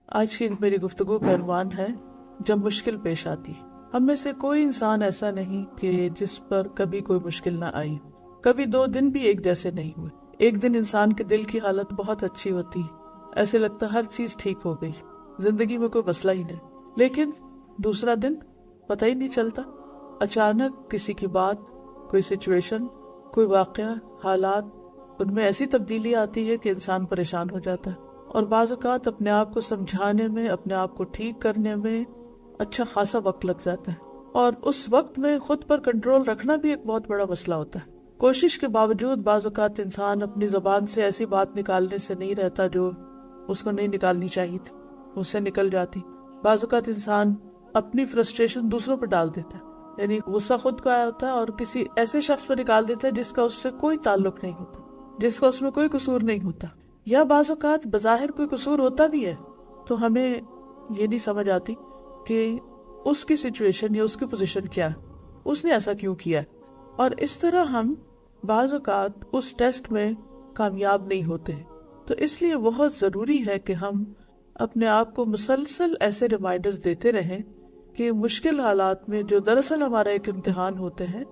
آج کی میری گفتگو کا عنوان ہے جب مشکل پیش آتی۔ ہم میں سے کوئی انسان ایسا نہیں کہ جس پر کبھی کوئی مشکل نہ آئی۔ کبھی 2 دن بھی ایک جیسے نہیں ہوئے۔ ایک دن انسان کے دل کی حالت بہت اچھی ہوتی، ایسے لگتا ہر چیز ٹھیک ہو گئی، زندگی میں کوئی مسئلہ ہی نہیں۔ لیکن دوسرا دن پتہ ہی نہیں چلتا، اچانک کسی کی بات، کوئی سچویشن، کوئی واقعہ، حالات، ان میں ایسی تبدیلی آتی ہے کہ انسان پریشان ہو جاتا ہے، اور بعض اوقات اپنے آپ کو سمجھانے میں، اپنے آپ کو ٹھیک کرنے میں اچھا خاصا وقت لگ جاتا ہے، اور اس وقت میں خود پر کنٹرول رکھنا بھی ایک بہت بڑا مسئلہ ہوتا ہے۔ کوشش کے باوجود بعض اوقات انسان اپنی زبان سے ایسی بات نکالنے سے نہیں رہتا جو اس کو نہیں نکالنی چاہیے تھی، اس سے نکل جاتی۔ بعض اوقات انسان اپنی فرسٹریشن دوسروں پر ڈال دیتا ہے، یعنی غصہ خود کو آیا ہوتا ہے اور کسی ایسے شخص پر نکال دیتا ہے جس کا اس سے کوئی تعلق نہیں ہوتا، جس کا اس میں کوئی قصور نہیں ہوتا، یا بعض اوقات بظاہر کوئی قصور ہوتا بھی ہے تو ہمیں یہ نہیں سمجھ آتی کہ اس کی سچویشن یا اس کی پوزیشن کیا ہے، اس نے ایسا کیوں کیا ہے، اور اس طرح ہم بعض اوقات اس ٹیسٹ میں کامیاب نہیں ہوتے۔ تو اس لیے بہت ضروری ہے کہ ہم اپنے آپ کو مسلسل ایسے ریمائنڈرز دیتے رہیں کہ مشکل حالات میں جو دراصل ہمارا ایک امتحان ہوتے ہیں،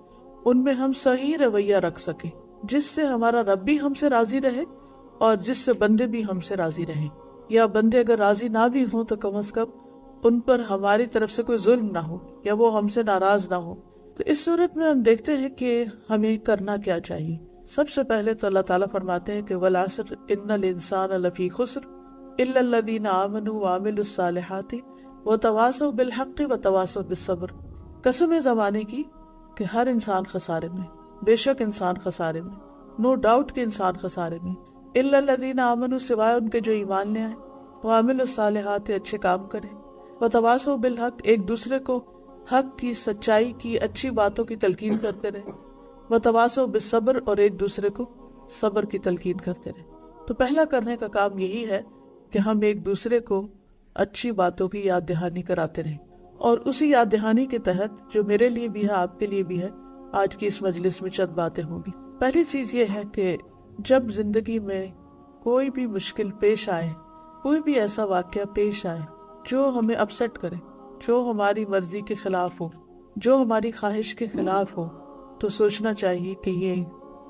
ان میں ہم صحیح رویہ رکھ سکیں، جس سے ہمارا رب بھی ہم سے راضی رہے اور جس سے بندے بھی ہم سے راضی رہیں، یا بندے اگر راضی نہ بھی ہوں تو کم از کم ان پر ہماری طرف سے کوئی ظلم نہ ہو یا وہ ہم سے ناراض نہ ہو۔ تو اس صورت میں ہم دیکھتے ہیں کہ ہمیں کرنا کیا چاہیے۔ سب سے پہلے تو اللہ تعالیٰ فرماتے ہیں کہ وَالْعَصْرِ إِنَّ الْإِنسَانَ لَفِي خُسْرٍ إِلَّا الَّذِينَ آمَنُوا وَعَمِلُوا الصَّالِحَاتِ وَتَوَاصَوْا بِالْحَقِّ وَتَوَاصَوْا بِالصَّبْرِ۔ قسم ہے زمانے کی کہ ہر انسان خسارے میں، بے شک انسان خسارے میں، نو ڈاؤٹ کہ انسان خسارے میں، إِلَّا الَّذِينَ آمَنُوا سوائے ان کے جو ایمان لے آئے، وَعَمِلُوا الصَّالِحَاتِ اچھے کام کریں، وَتَوَاصَوْا بِالْحَقِّ ایک دوسرے کو حق کی، سچائی کی، اچھی باتوں کی تلقین کرتے رہے، وَتَوَاصَوْا بِالصَّبْرِ اور ایک دوسرے کو صبر کی تلقین کرتے رہے۔ تو پہلا کرنے کا کام یہی ہے کہ ہم ایک دوسرے کو اچھی باتوں کی یاد دہانی کراتے رہیں، اور اسی یاد دہانی کے تحت جو میرے لیے بھی ہے، آپ کے لیے بھی ہے، آج کی اس مجلس میں چند باتیں ہوں گی۔ پہلی چیز یہ ہے کہ جب زندگی میں کوئی بھی مشکل پیش آئے، کوئی بھی ایسا واقعہ پیش آئے جو ہمیں اپسیٹ کرے، جو ہماری مرضی کے خلاف ہو، جو ہماری خواہش کے خلاف ہو، تو سوچنا چاہیے کہ یہ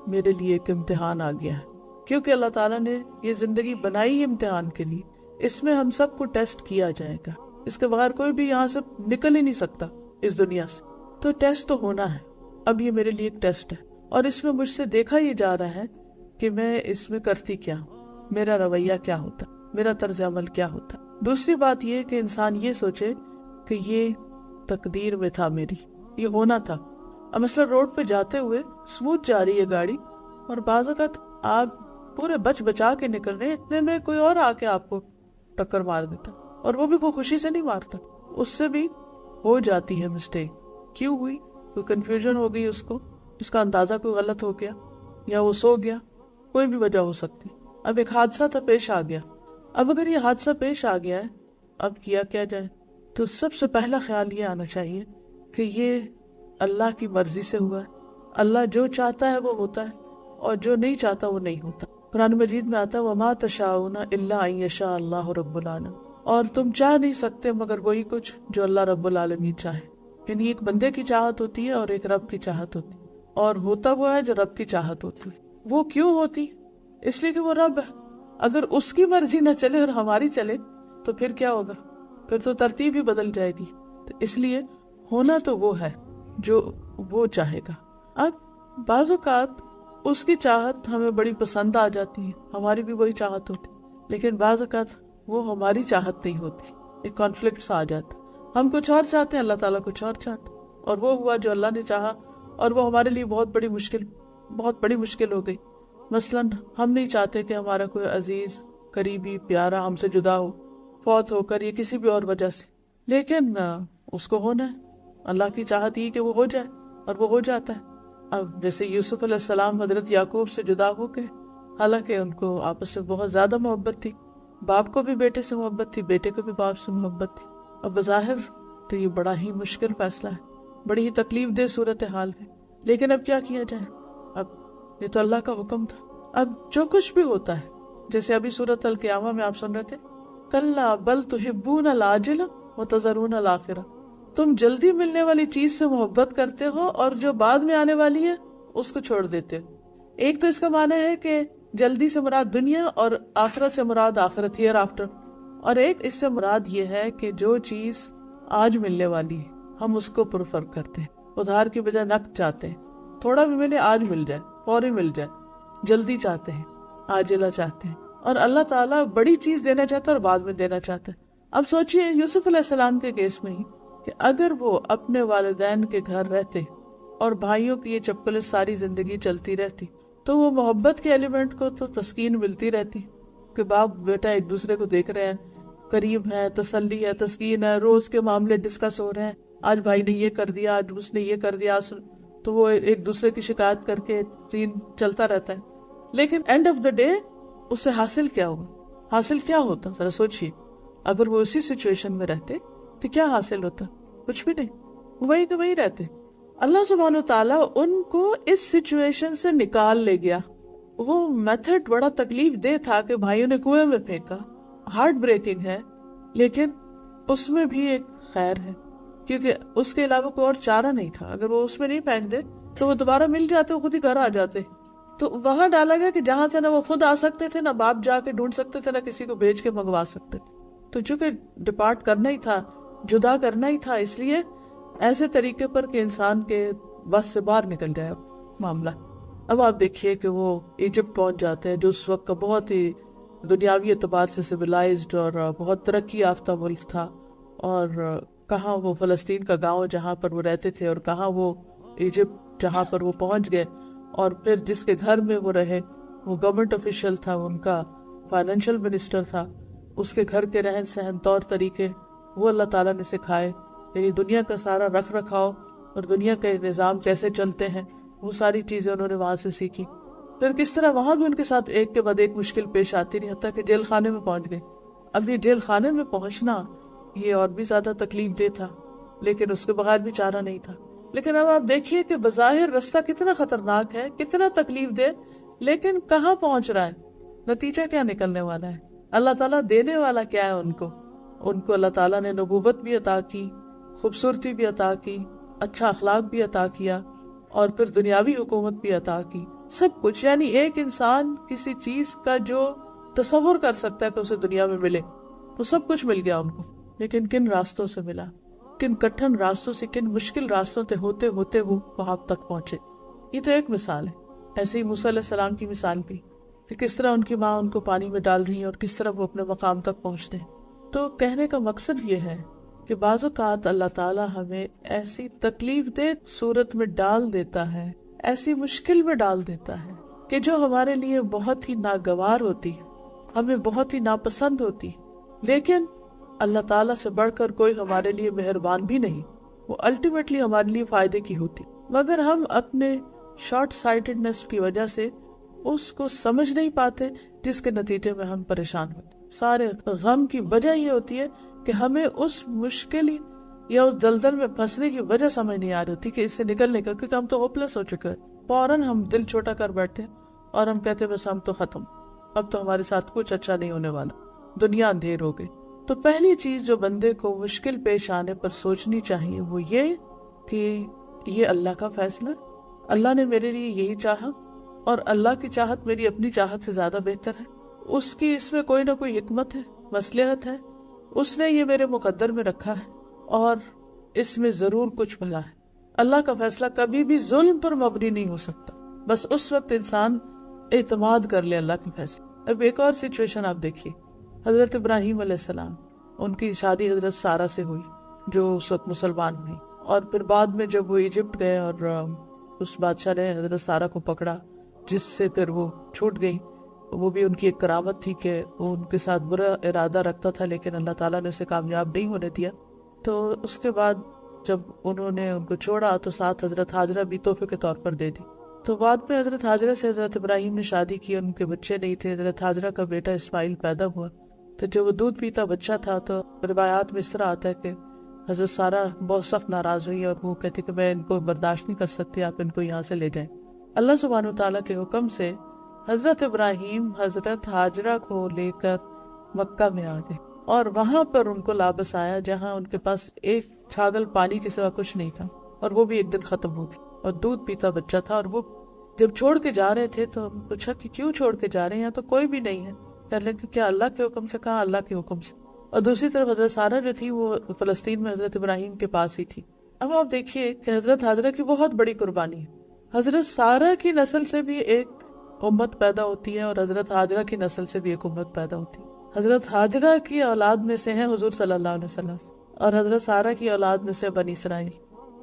میرے لیے ایک امتحان آ گیا ہے، کیونکہ اللہ تعالیٰ نے یہ زندگی بنائی امتحان کے لیے، اس میں ہم سب کو ٹیسٹ کیا جائے گا، اس کے بغیر کوئی بھی یہاں سے نکل ہی نہیں سکتا اس دنیا سے، تو ٹیسٹ تو ہونا ہے۔ اب یہ میرے لیے ایک ٹیسٹ ہے، اور اس میں مجھ سے دیکھا یہ جا رہا ہے کہ میں اس میں کرتی کیا ہوں، میرا رویہ کیا ہوتا، میرا طرز عمل کیا ہوتا۔ دوسری بات یہ کہ انسان یہ سوچے کہ یہ تقدیر میں تھا، میری یہ ہونا تھا۔ اب مثلا روڈ پہ جاتے ہوئے سموتھ جا رہی ہے گاڑی، اور بعض اوقات آپ پورے بچ بچا کے نکل رہے ہیں، اتنے میں کوئی اور آ کے آپ کو ٹکر مار دیتا، اور وہ بھی کوئی خوشی سے نہیں مارتا، اس سے بھی ہو جاتی ہے مسٹیک۔ کیوں ہوئی؟ کوئی کنفیوژن ہو گئی، اس کا اندازہ کوئی غلط ہو گیا، یا وہ سو گیا، کوئی بھی وجہ ہو سکتی۔ اب ایک حادثہ تھا، پیش آ گیا۔ اب اگر یہ حادثہ پیش آ گیا ہے، اب کیا جائے؟ تو سب سے پہلا خیال یہ آنا چاہیے کہ یہ اللہ کی مرضی سے ہوا ہے، اللہ جو چاہتا ہے وہ ہوتا ہے، اور جو نہیں چاہتا وہ نہیں ہوتا۔ قرآن مجید میں آتا ہے وَمَا تَشَاءُونَ إِلَّا أَن يَشَاءَ اللَّهُ رَبُّ الْعَالَمِينَ، اور تم چاہ نہیں سکتے مگر وہی کچھ جو اللہ رب العالمین چاہے۔ یعنی ایک بندے کی چاہت ہوتی ہے اور ایک رب کی چاہت ہوتی ہے، اور ہوتا وہ ہے جو رب کی چاہت ہوتی ہے۔ وہ کیوں ہوتی؟ اس لیے کہ وہ رب ہے۔ اگر اس کی مرضی نہ چلے اور ہماری چلے تو پھر کیا ہوگا؟ پھر تو ترتیب ہی بدل جائے گی۔ تو اس لیے ہونا تو وہ ہے جو وہ چاہے گا۔ اب بعض اوقات اس کی چاہت ہمیں بڑی پسند آ جاتی ہے، ہماری بھی وہی چاہت ہوتی، لیکن بعض اوقات وہ ہماری چاہت نہیں ہوتی، ایک کانفلکٹ سا آ جاتا، ہم کچھ اور چاہتے ہیں، اللہ تعالیٰ کچھ اور چاہتے، اور وہ ہوا جو اللہ نے چاہا، اور وہ ہمارے لیے بہت بڑی مشکل ہو گئی۔ مثلاً ہم نہیں چاہتے کہ ہمارا کوئی عزیز، قریبی، پیارا ہم سے جدا ہو، فوت ہو کر یا کسی بھی اور وجہ سے، لیکن اس کو ہونا ہے، اللہ کی چاہت یہ کہ وہ ہو جائے، اور وہ ہو جاتا ہے۔ اب جیسے یوسف علیہ السلام حضرت یعقوب سے جدا ہو گئے، حالانکہ ان کو آپس میں بہت زیادہ محبت تھی، باپ کو بھی بیٹے سے محبت تھی، بیٹے کو بھی باپ سے محبت تھی۔ اب بظاہر تو یہ بڑا ہی مشکل فیصلہ ہے، بڑی ہی تکلیف دہ صورتحال ہے، لیکن اب کیا کیا جائے؟ اب یہ تو اللہ کا حکم تھا۔ اب جو کچھ بھی ہوتا ہے، جیسے ابھی سورۃ القیامہ میں آپ سن رہے تھے کلا بل تحبون العاجلہ وتذرون الآخرہ، تم جلدی ملنے والی چیز سے محبت کرتے ہو اور جو بعد میں آنے والی ہے اس کو چھوڑ دیتے ہو۔ ایک تو اس کا معنی ہے کہ جلدی سے مراد دنیا اور آخرت سے مراد آخرت ہیئر آفٹر، اور ایک اس سے مراد یہ ہے کہ جو چیز آج ملنے والی ہے ہم اس کو پریفر کرتے ہیں، ادھار کی بجائے نقد چاہتے ہیں، تھوڑا بھی ملے آج مل جائے، فوری مل جائے، جلدی چاہتے ہیں، عاجلہ چاہتے ہیں۔ اور اللہ تعالیٰ بڑی چیز دینا چاہتا ہے اور بعد میں دینا چاہتا ہے۔ اب سوچئے یوسف علیہ السلام کے کیس میں ہی کہ اگر وہ اپنے والدین کے گھر رہتے اور بھائیوں کی یہ چپکلے ساری زندگی چلتی رہتی تو وہ محبت کے ایلیمنٹ کو تو تسکین ملتی رہتی کہ باپ بیٹا ایک دوسرے کو دیکھ رہے ہیں، قریب ہے، تسلی ہے، تسکین ہے، روز کے معاملے ڈسکس ہو رہے ہیں، آج بھائی نے یہ کر دیا، آج اس نے یہ کر دیا، تو وہ ایک دوسرے کی شکایت کر کے سین چلتا رہتا ہے۔ لیکن اینڈ آف دا ڈے اس سے حاصل کیا ہوا؟ حاصل کیا ہوتا؟ ذرا سوچیے، اگر وہ اسی سچویشن میں رہتے تو کیا حاصل ہوتا؟ کچھ بھی نہیں، وہی کہ وہی رہتے۔ اللہ سبحانہ وتعالیٰ ان کو اس سچویشن سے نکال لے گیا۔ وہ میتھڈ بڑا تکلیف دہ تھا کہ بھائیوں نے کنویں میں پھینکا، ہارٹ بریکنگ ہے، لیکن اس میں بھی ایک خیر ہے کیونکہ اس کے علاوہ کوئی اور چارہ نہیں تھا۔ اگر وہ اس میں نہیں پھینک دے تو وہ دوبارہ مل جاتے، وہ خود ہی گھر آ جاتے۔ تو وہاں ڈالا گیا کہ جہاں سے نہ وہ خود آ سکتے تھے، نہ باپ جا کے ڈھونڈ سکتے تھے، نہ کسی کو بھیج کے منگوا سکتے تھے۔ تو چونکہ ڈپارٹ کرنا ہی تھا، جدا کرنا ہی تھا، اس لیے ایسے طریقے پر کہ انسان کے بس سے باہر نکل جائے معاملہ۔ اب آپ دیکھیے کہ وہ ایجپٹ پہنچ جاتے ہیں جو اس وقت کا بہت ہی دنیاوی اعتبار سے سویلائزڈ اور بہت ترقی یافتہ ملک تھا، اور کہاں وہ فلسطین کا گاؤں جہاں پر وہ رہتے تھے، اور کہاں وہ ایجپٹ جہاں پر وہ پہنچ گئے، اور پھر جس کے گھر میں وہ رہے وہ گورنمنٹ آفیشل تھا، ان کا فائنینشل منسٹر تھا، اس کے گھر کے رہن سہن طور طریقے وہ اللہ تعالیٰ نے سکھائے، یعنی دنیا کا سارا رکھ رکھاؤ اور دنیا کے نظام کیسے چلتے ہیں وہ ساری چیزیں انہوں نے وہاں سے سیکھی۔ پھر کس طرح وہاں بھی ان کے ساتھ ایک کے بعد ایک مشکل پیش آتی رہی، حتیٰ کہ جیل خانے میں پہنچ گئے۔ اب یہ جیل خانے میں پہنچنا یہ اور بھی زیادہ تکلیف دہ تھا، لیکن اس کے بغیر بھی چارہ نہیں تھا۔ لیکن اب آپ دیکھیے کہ بظاہر رستہ کتنا خطرناک ہے، کتنا تکلیف دہ، لیکن کہاں پہنچ رہا ہے، نتیجہ کیا نکلنے والا ہے، اللہ تعالیٰ دینے والا کیا ہے ان کو اللہ تعالیٰ نے نبوت بھی عطا کی، خوبصورتی بھی عطا کی، اچھا اخلاق بھی عطا کیا، اور پھر دنیاوی حکومت بھی عطا کی، سب کچھ۔ یعنی ایک انسان کسی چیز کا جو تصور کر سکتا ہے کہ اسے دنیا میں ملے وہ سب کچھ مل گیا ان کو، لیکن کن راستوں سے ملا، کن کٹھن راستوں سے، کن مشکل راستوں سے ہوتے ہوتے وہ وہاں تک پہنچے۔ یہ تو ایک مثال ہے۔ ایسے ہی موسیٰ علیہ السلام کی مثال بھی کہ کس طرح ان کی ماں ان کو پانی میں ڈال رہی ہے اور کس طرح وہ اپنے مقام تک پہنچتے ہیں۔ تو کہنے کا مقصد یہ ہے کہ بعض اوقات اللہ تعالیٰ ہمیں ایسی تکلیف دہ صورت میں ڈال دیتا ہے، ایسی مشکل میں ڈال دیتا ہے کہ جو ہمارے لیے بہت ہی ناگوار ہوتی، ہمیں بہت ہی ناپسند ہوتی، لیکن اللہ تعالیٰ سے بڑھ کر کوئی ہمارے لیے مہربان بھی نہیں، وہ الٹیمیٹلی ہمارے لیے فائدے کی ہوتی، مگر ہم اپنے شارٹ سائٹڈنس کی وجہ سے اس کو سمجھ نہیں پاتے، جس کے نتیجے میں ہم پریشان ہوتے۔ سارے غم کی وجہ یہ ہوتی ہے کہ ہمیں اس مشکل یا اس دلدل میں پھنسنے کی وجہ سمجھ نہیں آ رہی ہوتی کہ اس سے نکلنے کا، کیونکہ ہم تو ہوپلیس ہو چکے ہیں، فوراً ہم دل چھوٹا کر بیٹھتے ہیں اور ہم کہتے ہیں بس ہم تو ختم، اب تو ہمارے ساتھ کچھ اچھا نہیں ہونے والا، دنیا اندھیر ہو گئی۔ تو پہلی چیز جو بندے کو مشکل پیش آنے پر سوچنی چاہیے وہ یہ کہ یہ اللہ کا فیصلہ، اللہ نے میرے لیے یہی چاہا، اور اللہ کی چاہت میری اپنی چاہت سے زیادہ بہتر ہے، اس کی اس میں کوئی نہ کوئی حکمت ہے، مصلحت ہے، اس نے یہ میرے مقدر میں رکھا ہے اور اس میں ضرور کچھ بھلا ہے۔ اللہ کا فیصلہ کبھی بھی ظلم پر مبنی نہیں ہو سکتا، بس اس وقت انسان اعتماد کر لے اللہ کے فیصلے۔ اب ایک اور سچویشن آپ دیکھیے، حضرت ابراہیم علیہ السلام، ان کی شادی حضرت سارہ سے ہوئی جو اس وقت مسلمان ہوئی، اور پھر بعد میں جب وہ ایجپٹ گئے اور اس بادشاہ نے حضرت سارہ کو پکڑا جس سے پھر وہ چھوٹ گئی، وہ بھی ان کی ایک کرامت تھی کہ وہ ان کے ساتھ برا ارادہ رکھتا تھا لیکن اللہ تعالیٰ نے اسے کامیاب نہیں ہونے دیا۔ تو اس کے بعد جب انہوں نے ان کو چھوڑا تو ساتھ حضرت ہاجرہ بھی تحفے کے طور پر دے دی۔ تو بعد میں حضرت ہاجرہ سے حضرت ابراہیم نے شادی کی، ان کے بچے نہیں تھے، حضرت ہاجرہ کا بیٹا اسماعیل پیدا ہوا۔ تو جب وہ دودھ پیتا بچہ تھا تو روایات میں اس طرح آتا ہے کہ حضرت سارہ بہت سخت ناراض ہوئی اور وہ کہتی کہ میں ان کو برداشت نہیں کر سکتی، آپ ان کو یہاں سے لے جائیں۔ اللہ سبحانہ وتعالیٰ کے حکم سے حضرت ابراہیم حضرت ہاجرہ کو لے کر مکہ میں آ گئے، اور وہاں پر ان کو لابس آیا جہاں ان کے پاس ایک چھاگل پانی کے سوا کچھ نہیں تھا، اور وہ بھی ایک دن ختم ہو گئی، اور دودھ پیتا بچہ تھا، اور وہ جب چھوڑ کے جا رہے تھے تو پوچھا کہ کیوں چھوڑ کے جا رہے ہیں، یہاں تو کوئی بھی نہیں ہے، کہنے لگے کیا اللہ کے حکم سے؟ کہا اللہ کے حکم سے۔ اور دوسری طرف حضرت سارہ جو تھی وہ فلسطین میں حضرت ابراہیم کے پاس ہی تھی۔ اب آپ دیکھیے کہ حضرت ہاجرہ کی بہت بڑی قربانی ہے، حضرت سارہ کی نسل سے بھی ایک امت پیدا ہوتی ہے اور حضرت ہاجرہ کی نسل سے بھی ایک امت پیدا ہوتی ہے۔ حضرت ہاجرہ کی اولاد میں سے ہیں حضور صلی اللہ علیہ وسلم، اور حضرت سارہ کی اولاد میں سے بنی اسرائیل۔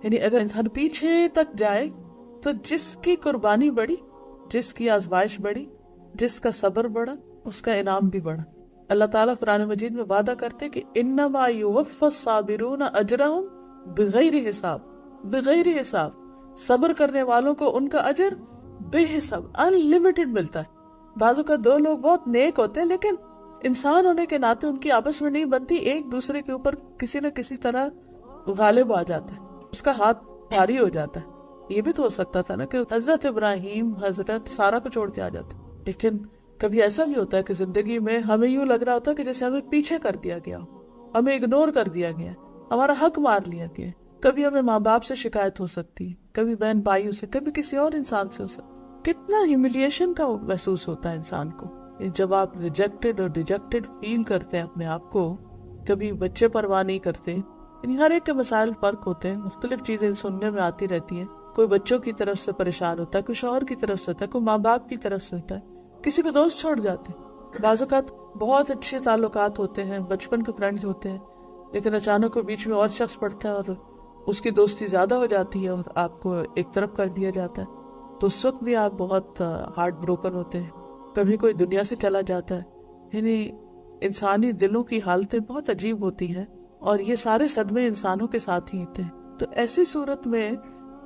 یعنی اگر انسان پیچھے تک جائے تو جس کی قربانی بڑی، جس کی آزمائش بڑی، جس کا صبر بڑا، اس کا انعام بھی بڑا۔ اللہ تعالیٰ قرآن مجید میں وعدہ کرتے کہ انما یوفی الصابرون اجرہم بغیر حساب، بغیر حساب، صبر کرنے والوں کو ان کا اجر بے حساب، انلمیٹڈ ملتا ہے۔ بعضوں کا دو لوگ بہت نیک ہوتے ہیں لیکن انسان ہونے کے ناطے ان کی آپس میں نہیں بنتی، ایک دوسرے کے اوپر کسی نہ کسی طرح غالب آ جاتا ہے، اس کا ہاتھ بھاری ہو جاتا ہے۔ یہ بھی تو ہو سکتا تھا نا کہ حضرت ابراہیم حضرت سارہ کو چھوڑ کے آ جاتے، لیکن کبھی ایسا بھی ہوتا ہے کہ زندگی میں ہمیں یوں لگ رہا ہوتا ہے کہ جیسے ہمیں پیچھے کر دیا گیا، ہمیں اگنور کر دیا گیا، ہمارا حق مار لیا گیا۔ کبھی ہمیں ماں باپ سے شکایت ہو سکتی ہے، کبھی بہن بھائیوں سے، کبھی کسی اور انسان سے ہو سکتی۔ کتنا ہیوملیشن کا محسوس ہوتا ہے انسان کو جب آپ ریجیکٹڈ اور ڈیجیکٹڈ فیل کرتے ہیں اپنے آپ کو۔ کبھی بچے پرواہ نہیں کرتے، یعنی ہر ایک کے مسائل فرق ہوتے ہیں، مختلف چیزیں سننے میں آتی رہتی ہیں۔ کوئی بچوں کی طرف سے پریشان ہوتا ہے، کوئی شوہر کی طرف سے ہوتا ہے، کوئی ماں باپ کی طرف سے ہوتا ہے، کسی کو دوست چھوڑ جاتے ہیں۔ بعض اوقات بہت اچھے تعلقات ہوتے ہیں، بچپن کے فرینڈز ہوتے ہیں، لیکن اچانک کوئی بیچ میں اور شخص پڑتا ہے اور اس کی دوستی زیادہ ہو جاتی ہے اور آپ کو ایک طرف کر دیا جاتا ہے، تو اس وقت بھی آپ بہت ہارٹ بروکن ہوتے ہیں۔ کبھی کوئی دنیا سے چلا جاتا ہے، یعنی انسانی دلوں کی حالتیں بہت عجیب ہوتی ہیں، اور یہ سارے صدمے انسانوں کے ساتھ ہی ہوتے ہیں۔ تو ایسی صورت میں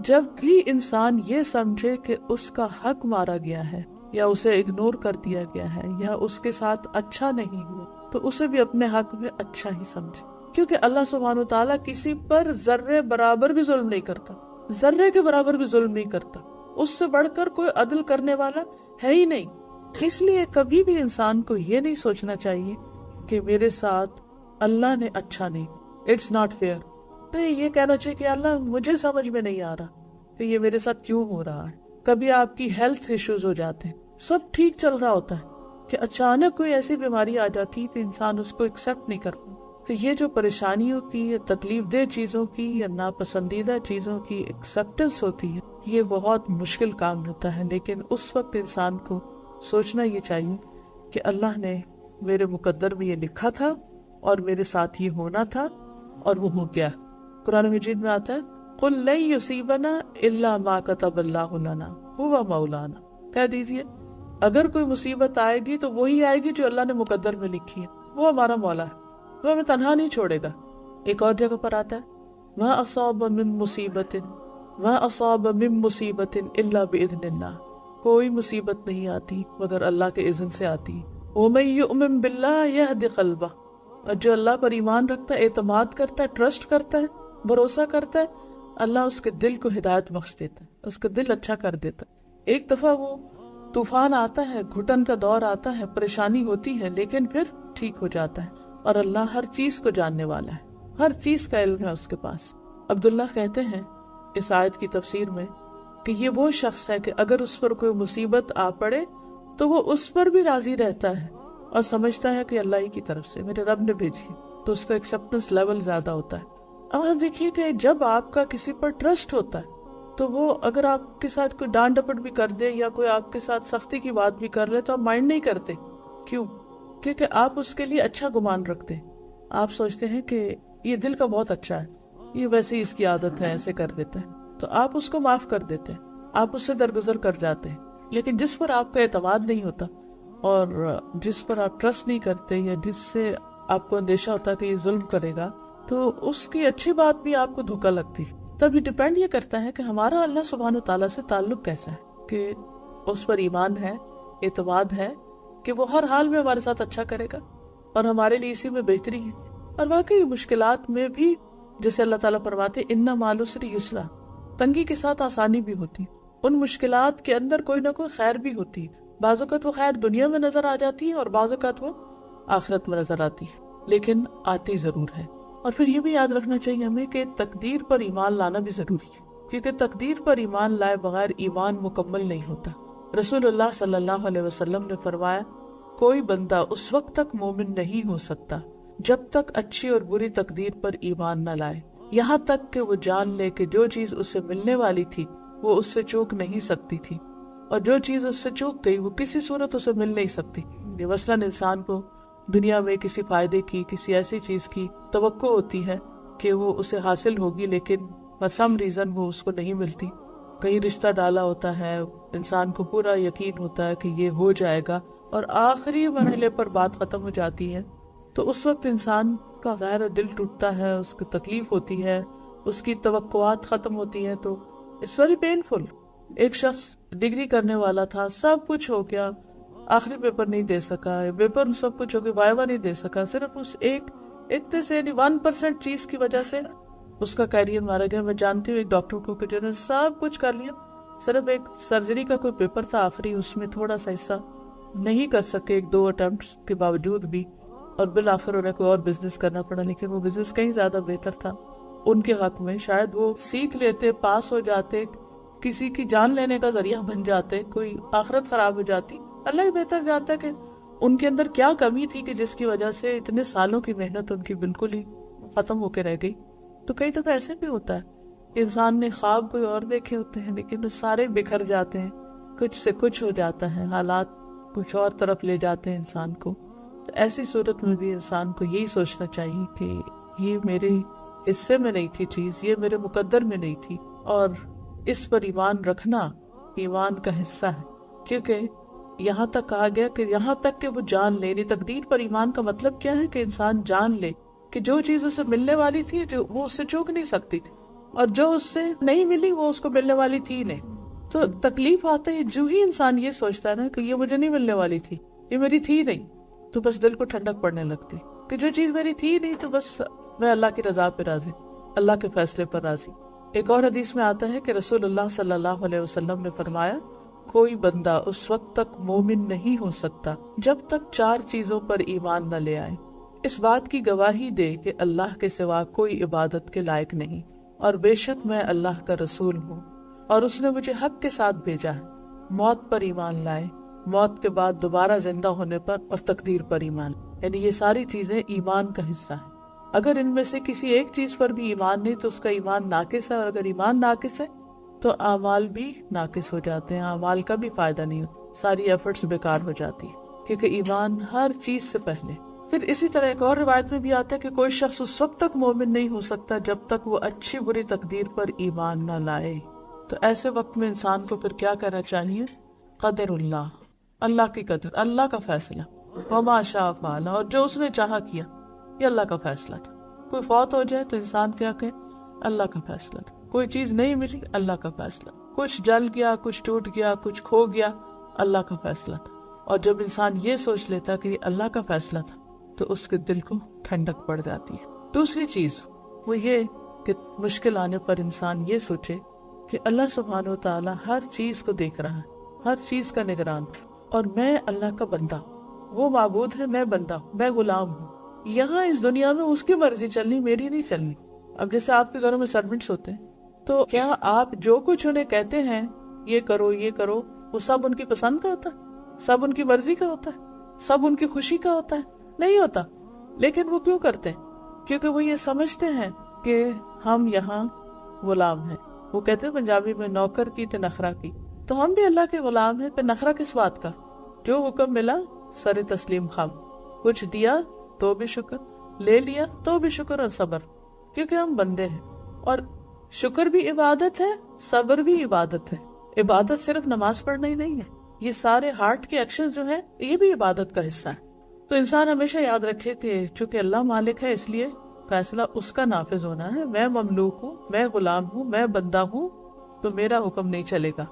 جب بھی انسان یہ سمجھے کہ اس کا حق مارا گیا ہے یا اسے اگنور کر دیا گیا ہے یا اس کے ساتھ اچھا نہیں ہوا، تو اسے بھی اپنے حق میں اچھا ہی سمجھے، کیونکہ اللہ سبحانہ وتعالیٰ کسی پر ذرے برابر بھی ظلم نہیں کرتا، ذرے کے برابر بھی ظلم نہیں کرتا، اس سے بڑھ کر کوئی عدل کرنے والا ہے ہی نہیں۔ اس لیے کبھی بھی انسان کو یہ نہیں سوچنا چاہیے کہ میرے ساتھ اللہ نے اچھا نہیں، اٹس ناٹ فیئر۔ نہیں، یہ کہنا چاہیے کہ اللہ مجھے سمجھ میں نہیں آ رہا کہ یہ میرے ساتھ کیوں ہو رہا ہے۔ کبھی آپ کی ہیلتھ ایشوز ہو جاتے ہیں، سب ٹھیک چل رہا ہوتا ہے کہ اچانک کوئی ایسی بیماری آ جاتی ہے کہ انسان اس کو ایکسپٹ نہیں کر پاتا۔ تو یہ جو پریشانیوں کی یا تکلیف دہ چیزوں کی یا ناپسندیدہ چیزوں کی ایکسپٹنس ہوتی ہے، یہ بہت مشکل کام ہوتا ہے، لیکن اس وقت انسان کو سوچنا یہ چاہیے کہ اللہ نے میرے مقدر میں یہ لکھا تھا اور میرے ساتھ یہ ہونا تھا اور وہ ہو گیا۔ قرآن مجید میں آتا ہے قُلْ لَن يُصِيبَنَا إِلَّا مَا كَتَبَ اللَّهُ لَنَا هُوَ مَوْلَانَا، کہہ دیجئے اگر کوئی مصیبت آئے گی تو وہی آئے گی جو اللہ نے مقدر میں لکھی ہے، وہ ہمارا مولا ہے، وہ ہمیں تنہا نہیں چھوڑے گا۔ ایک اور جگہ پر آتا ہے مَا أَصَابَ مِن مُصِيبَةٍ مَا أَصَابَ مِن مُصِيبَةٍ إِلَّا بِإِذْنِ اللَّهِ، کوئی مصیبت نہیں آتی مگر اللہ کے اذن سے آتی۔ وَمَن يُؤْمِن بِاللَّهِ يَهْدِ قَلْبَهُ، اور جو اللہ پر ایمان رکھتا ہے، اعتماد کرتا ہے، ٹرسٹ کرتا ہے، بھروسہ کرتا ہے، اللہ اس کے دل کو ہدایت بخش دیتا ہے، اس کا دل اچھا کر دیتا ہے۔ ایک دفعہ وہ طوفان آتا ہے، گھٹن کا دور آتا ہے، پریشانی ہوتی ہے، لیکن پھر ٹھیک ہو جاتا ہے، اور اللہ ہر چیز کو جاننے والا ہے، ہر چیز کا علم ہے اس کے پاس۔ عبداللہ کہتے ہیں اس آیت کی تفسیر میں کہ یہ وہ شخص ہے کہ اگر اس پر کوئی مصیبت آ پڑے تو وہ اس پر بھی راضی رہتا ہے اور سمجھتا ہے کہ اللہ ہی کی طرف سے میرے رب نے بھیجی، تو اس کا ایکسپٹنس لیول زیادہ ہوتا ہے۔ اب دیکھیے کہ جب آپ کا کسی پر ٹرسٹ ہوتا ہے تو وہ اگر آپ کے ساتھ کوئی ڈانٹ ڈپٹ بھی کر دے یا کوئی آپ کے ساتھ سختی کی بات بھی کر لے تو آپ مائنڈ نہیں کرتے۔ کیوں؟ کیونکہ آپ اس کے لیے اچھا گمان رکھتے ہیں، آپ سوچتے ہیں کہ یہ دل کا بہت اچھا ہے، یہ ویسے ہی اس کی عادت ہے، ایسے کر دیتا ہے، تو آپ اس کو معاف کر دیتے ہیں، آپ اس سے درگزر کر جاتے ہیں۔ لیکن جس پر آپ کا اعتماد نہیں ہوتا اور جس پر آپ ٹرسٹ نہیں کرتے یا جس سے آپ کو اندیشہ ہوتا کہ یہ ظلم کرے گا، تو اس کی اچھی بات بھی آپ کو دھوکا لگتی۔ تب یہ ڈیپینڈ یہ کرتا ہے کہ ہمارا اللہ سبحانہ تعالیٰ سے تعلق کیسا ہے، کہ اس پر ایمان ہے، اعتماد ہے کہ وہ ہر حال میں ہمارے ساتھ اچھا کرے گا اور ہمارے لیے اسی میں بہتری ہے۔ اور واقعی مشکلات میں بھی جیسے اللہ تعالیٰ فرماتے اِنَّ مَعَ الْعُسْرِ یُسْرًا، تنگی کے ساتھ آسانی بھی ہوتی، ان مشکلات کے اندر کوئی نہ کوئی خیر بھی ہوتی۔ بعض اوقات وہ خیر دنیا میں نظر آ جاتی ہے اور بعض اوقات وہ آخرت میں نظر آتی ہے۔ لیکن آتی ضرور ہے۔ اور پھر یہ بھی یاد رکھنا چاہیے ہمیں کہ تقدیر پر ایمان لانا بھی ضروری ہے، کیونکہ تقدیر پر ایمان لائے بغیر ایمان مکمل نہیں ہوتا۔ رسول اللہ صلی اللہ علیہ وسلم نے فرمایا، کوئی بندہ اس وقت تک مومن نہیں ہو سکتا جب تک اچھی اور بری تقدیر پر ایمان نہ لائے، یہاں تک کہ وہ جان لے کہ جو چیز اس سے ملنے والی تھی وہ اس سے چوک نہیں سکتی تھی، اور جو چیز اس سے چوک گئی وہ کسی صورت اسے مل نہیں سکتی۔ مثلاً انسان کو دنیا میں کسی فائدے کی، کسی ایسی چیز کی توقع ہوتی ہے کہ وہ اسے حاصل ہوگی، لیکن for some reason وہ اس کو نہیں ملتی۔ کہیں رشتہ ڈالا ہوتا ہے، انسان کو پورا یقین ہوتا ہے کہ یہ ہو جائے گا، اور آخری مرحلے پر بات ختم ہو جاتی ہے، تو اس وقت انسان کا ظاہر دل ٹوٹتا ہے، اس کو تکلیف ہوتی ہے، اس کی توقعات ختم ہوتی ہیں، تو اٹس ویری پینفل۔ ایک شخص ڈگری کرنے والا تھا، سب کچھ ہو گیا، آخری پیپر نہیں دے سکا، پیپر سب کچھ ہو گیا، وائوا نہیں دے سکا، صرف اس ایک اتنے سے 1% چیز کی وجہ سے اس کا کیریئر مارا گیا۔ میں جانتی ہوں ایک ڈاکٹر کو کہ جنہوں نے سب کچھ کر لیا، صرف ایک سرجری کا کوئی پیپر تھا آخری، اس میں تھوڑا سا حصہ نہیں کر سکے 1-2 اٹمپٹس کے باوجود بھی، اور بالآخر انہیں کوئی اور بزنس کرنا پڑا، لیکن وہ بزنس کہیں زیادہ بہتر تھا ان کے حق میں۔ شاید وہ سیکھ لیتے، پاس ہو جاتے، کسی کی جان لینے کا ذریعہ بن جاتے، کوئی آخرت خراب ہو جاتی۔ اللہ ہی بہتر جانتا ہے کہ ان کے اندر کیا کمی تھی کہ جس کی وجہ سے اتنے سالوں کی محنت ان کی بالکل ہی ختم ہو کے رہ گئی۔ تو کئی دفعہ ایسے بھی ہوتا ہے کہ انسان نے خواب کوئی اور دیکھے ہوتے ہیں، لیکن وہ سارے بکھر جاتے ہیں، کچھ سے کچھ ہو جاتا ہے، حالات کچھ اور طرف لے جاتے ہیں انسان کو۔ تو ایسی صورت میں بھی انسان کو یہی سوچنا چاہیے کہ یہ میرے حصے میں نہیں تھی چیز، یہ میرے مقدر میں نہیں تھی، اور اس پر ایمان رکھنا ایمان کا حصہ ہے، کیونکہ یہاں تک کہا گیا کہ یہاں تک کہ وہ جان لے۔ تقدیر پر ایمان کا مطلب کیا ہے کہ انسان جان لے کہ جو چیز اسے ملنے والی تھی جو وہ اس سے چوک نہیں سکتی تھی، اور جو اس سے نہیں ملی وہ اس کو ملنے والی تھی نہیں۔ تو تکلیف آتے ہی جو ہی انسان یہ سوچتا ہے نا کہ یہ مجھے نہیں ملنے والی تھی، یہ میری تھی نہیں، تو بس دل کو ٹھنڈک پڑنے لگتی کہ جو چیز میری تھی نہیں، تو بس میں اللہ کی رضا پہ راضی، اللہ کے فیصلے پر راضی۔ ایک اور حدیث میں آتا ہے کہ رسول اللہ صلی اللہ علیہ وسلم نے فرمایا، کوئی بندہ اس وقت تک مومن نہیں ہو سکتا جب تک 4 چیزوں پر ایمان نہ لے آئے۔ اس بات کی گواہی دے کہ اللہ کے سوا کوئی عبادت کے لائق نہیں، اور بے شک میں اللہ کا رسول ہوں، اور اس نے مجھے حق کے ساتھ بھیجا ہے۔ موت پر ایمان لائے، موت کے بعد دوبارہ زندہ ہونے پر، اور تقدیر پر ایمان، یعنی یہ ساری چیزیں ایمان کا حصہ ہیں۔ اگر ان میں سے کسی ایک چیز پر بھی ایمان نہیں تو اس کا ایمان ناقص ہے، اور اگر ایمان ناقص ہے تو اعمال بھی ناقص ہو جاتے ہیں، اعمال کا بھی فائدہ نہیں ہوتا، ساری ایفرٹس بیکار ہو جاتی ہے، کیونکہ ایمان ہر چیز سے پہلے۔ پھر اسی طرح ایک اور روایت میں بھی آتا ہے کہ کوئی شخص اس وقت تک مومن نہیں ہو سکتا جب تک وہ اچھی بری تقدیر پر ایمان نہ لائے۔ تو ایسے وقت میں انسان کو پھر کیا کرنا چاہیے؟ قدر اللہ، اللہ کی قدر، اللہ کا فیصلہ، وما شاء فعل، اور جو اس نے چاہا کیا، یہ اللہ کا فیصلہ تھا۔ کوئی فوت ہو جائے تو انسان کیا کہے؟ اللہ کا فیصلہ تھا۔ کوئی چیز نہیں ملی، اللہ کا فیصلہ، کچھ جل گیا، کچھ ٹوٹ گیا، کچھ کھو گیا، اللہ کا فیصلہ تھا۔ اور جب انسان یہ سوچ لیتا کہ یہ اللہ کا فیصلہ تھا تو اس کے دل کو ٹھنڈک پڑ جاتی ہے۔ دوسری چیز وہ یہ کہ مشکل آنے پر انسان یہ سوچے کہ اللہ سبحانہ و تعالیٰ ہر چیز کو دیکھ رہا ہے، ہر چیز کا نگران، اور میں اللہ کا بندہ ہوں، وہ معبود ہے، میں بندہ ہوں، میں غلام ہوں۔ یہاں اس دنیا میں اس کی مرضی چلنی، میری نہیں چلنی۔ اب جیسے آپ کے گھروں میں سرونٹس ہوتے ہیں، تو کیا آپ جو کچھ انہیں کہتے ہیں یہ کرو یہ کرو، وہ سب ان کی پسند کا ہوتا ہے؟ سب ان کی مرضی کا ہوتا ہے؟ سب ان کی خوشی کا ہوتا ہے؟ نہیں ہوتا۔ لیکن وہ کیوں کرتے ہیں؟ کیونکہ وہ یہ سمجھتے ہیں کہ ہم یہاں غلام ہیں۔ وہ کہتے ہیں پنجابی میں، نوکر کی تے نخرہ کی۔ تو ہم بھی اللہ کے غلام ہیں، پہ نخرہ کس بات کا؟ جو حکم ملا سر تسلیم خام، کچھ دیا تو بھی شکر، لے لیا تو بھی شکر اور صبر، کیونکہ ہم بندے ہیں۔ اور شکر بھی عبادت ہے، صبر بھی عبادت ہے۔ عبادت صرف نماز پڑھنا ہی نہیں ہے، یہ سارے ہارٹ کے ایکشن جو ہیں یہ بھی عبادت کا حصہ ہے۔ تو انسان ہمیشہ یاد رکھے کہ چونکہ اللہ مالک ہے، اس لیے فیصلہ اس کا نافذ ہونا ہے۔ میں مملوک ہوں، میں غلام ہوں، میں بندہ ہوں، تو میرا حکم نہیں چلے گا۔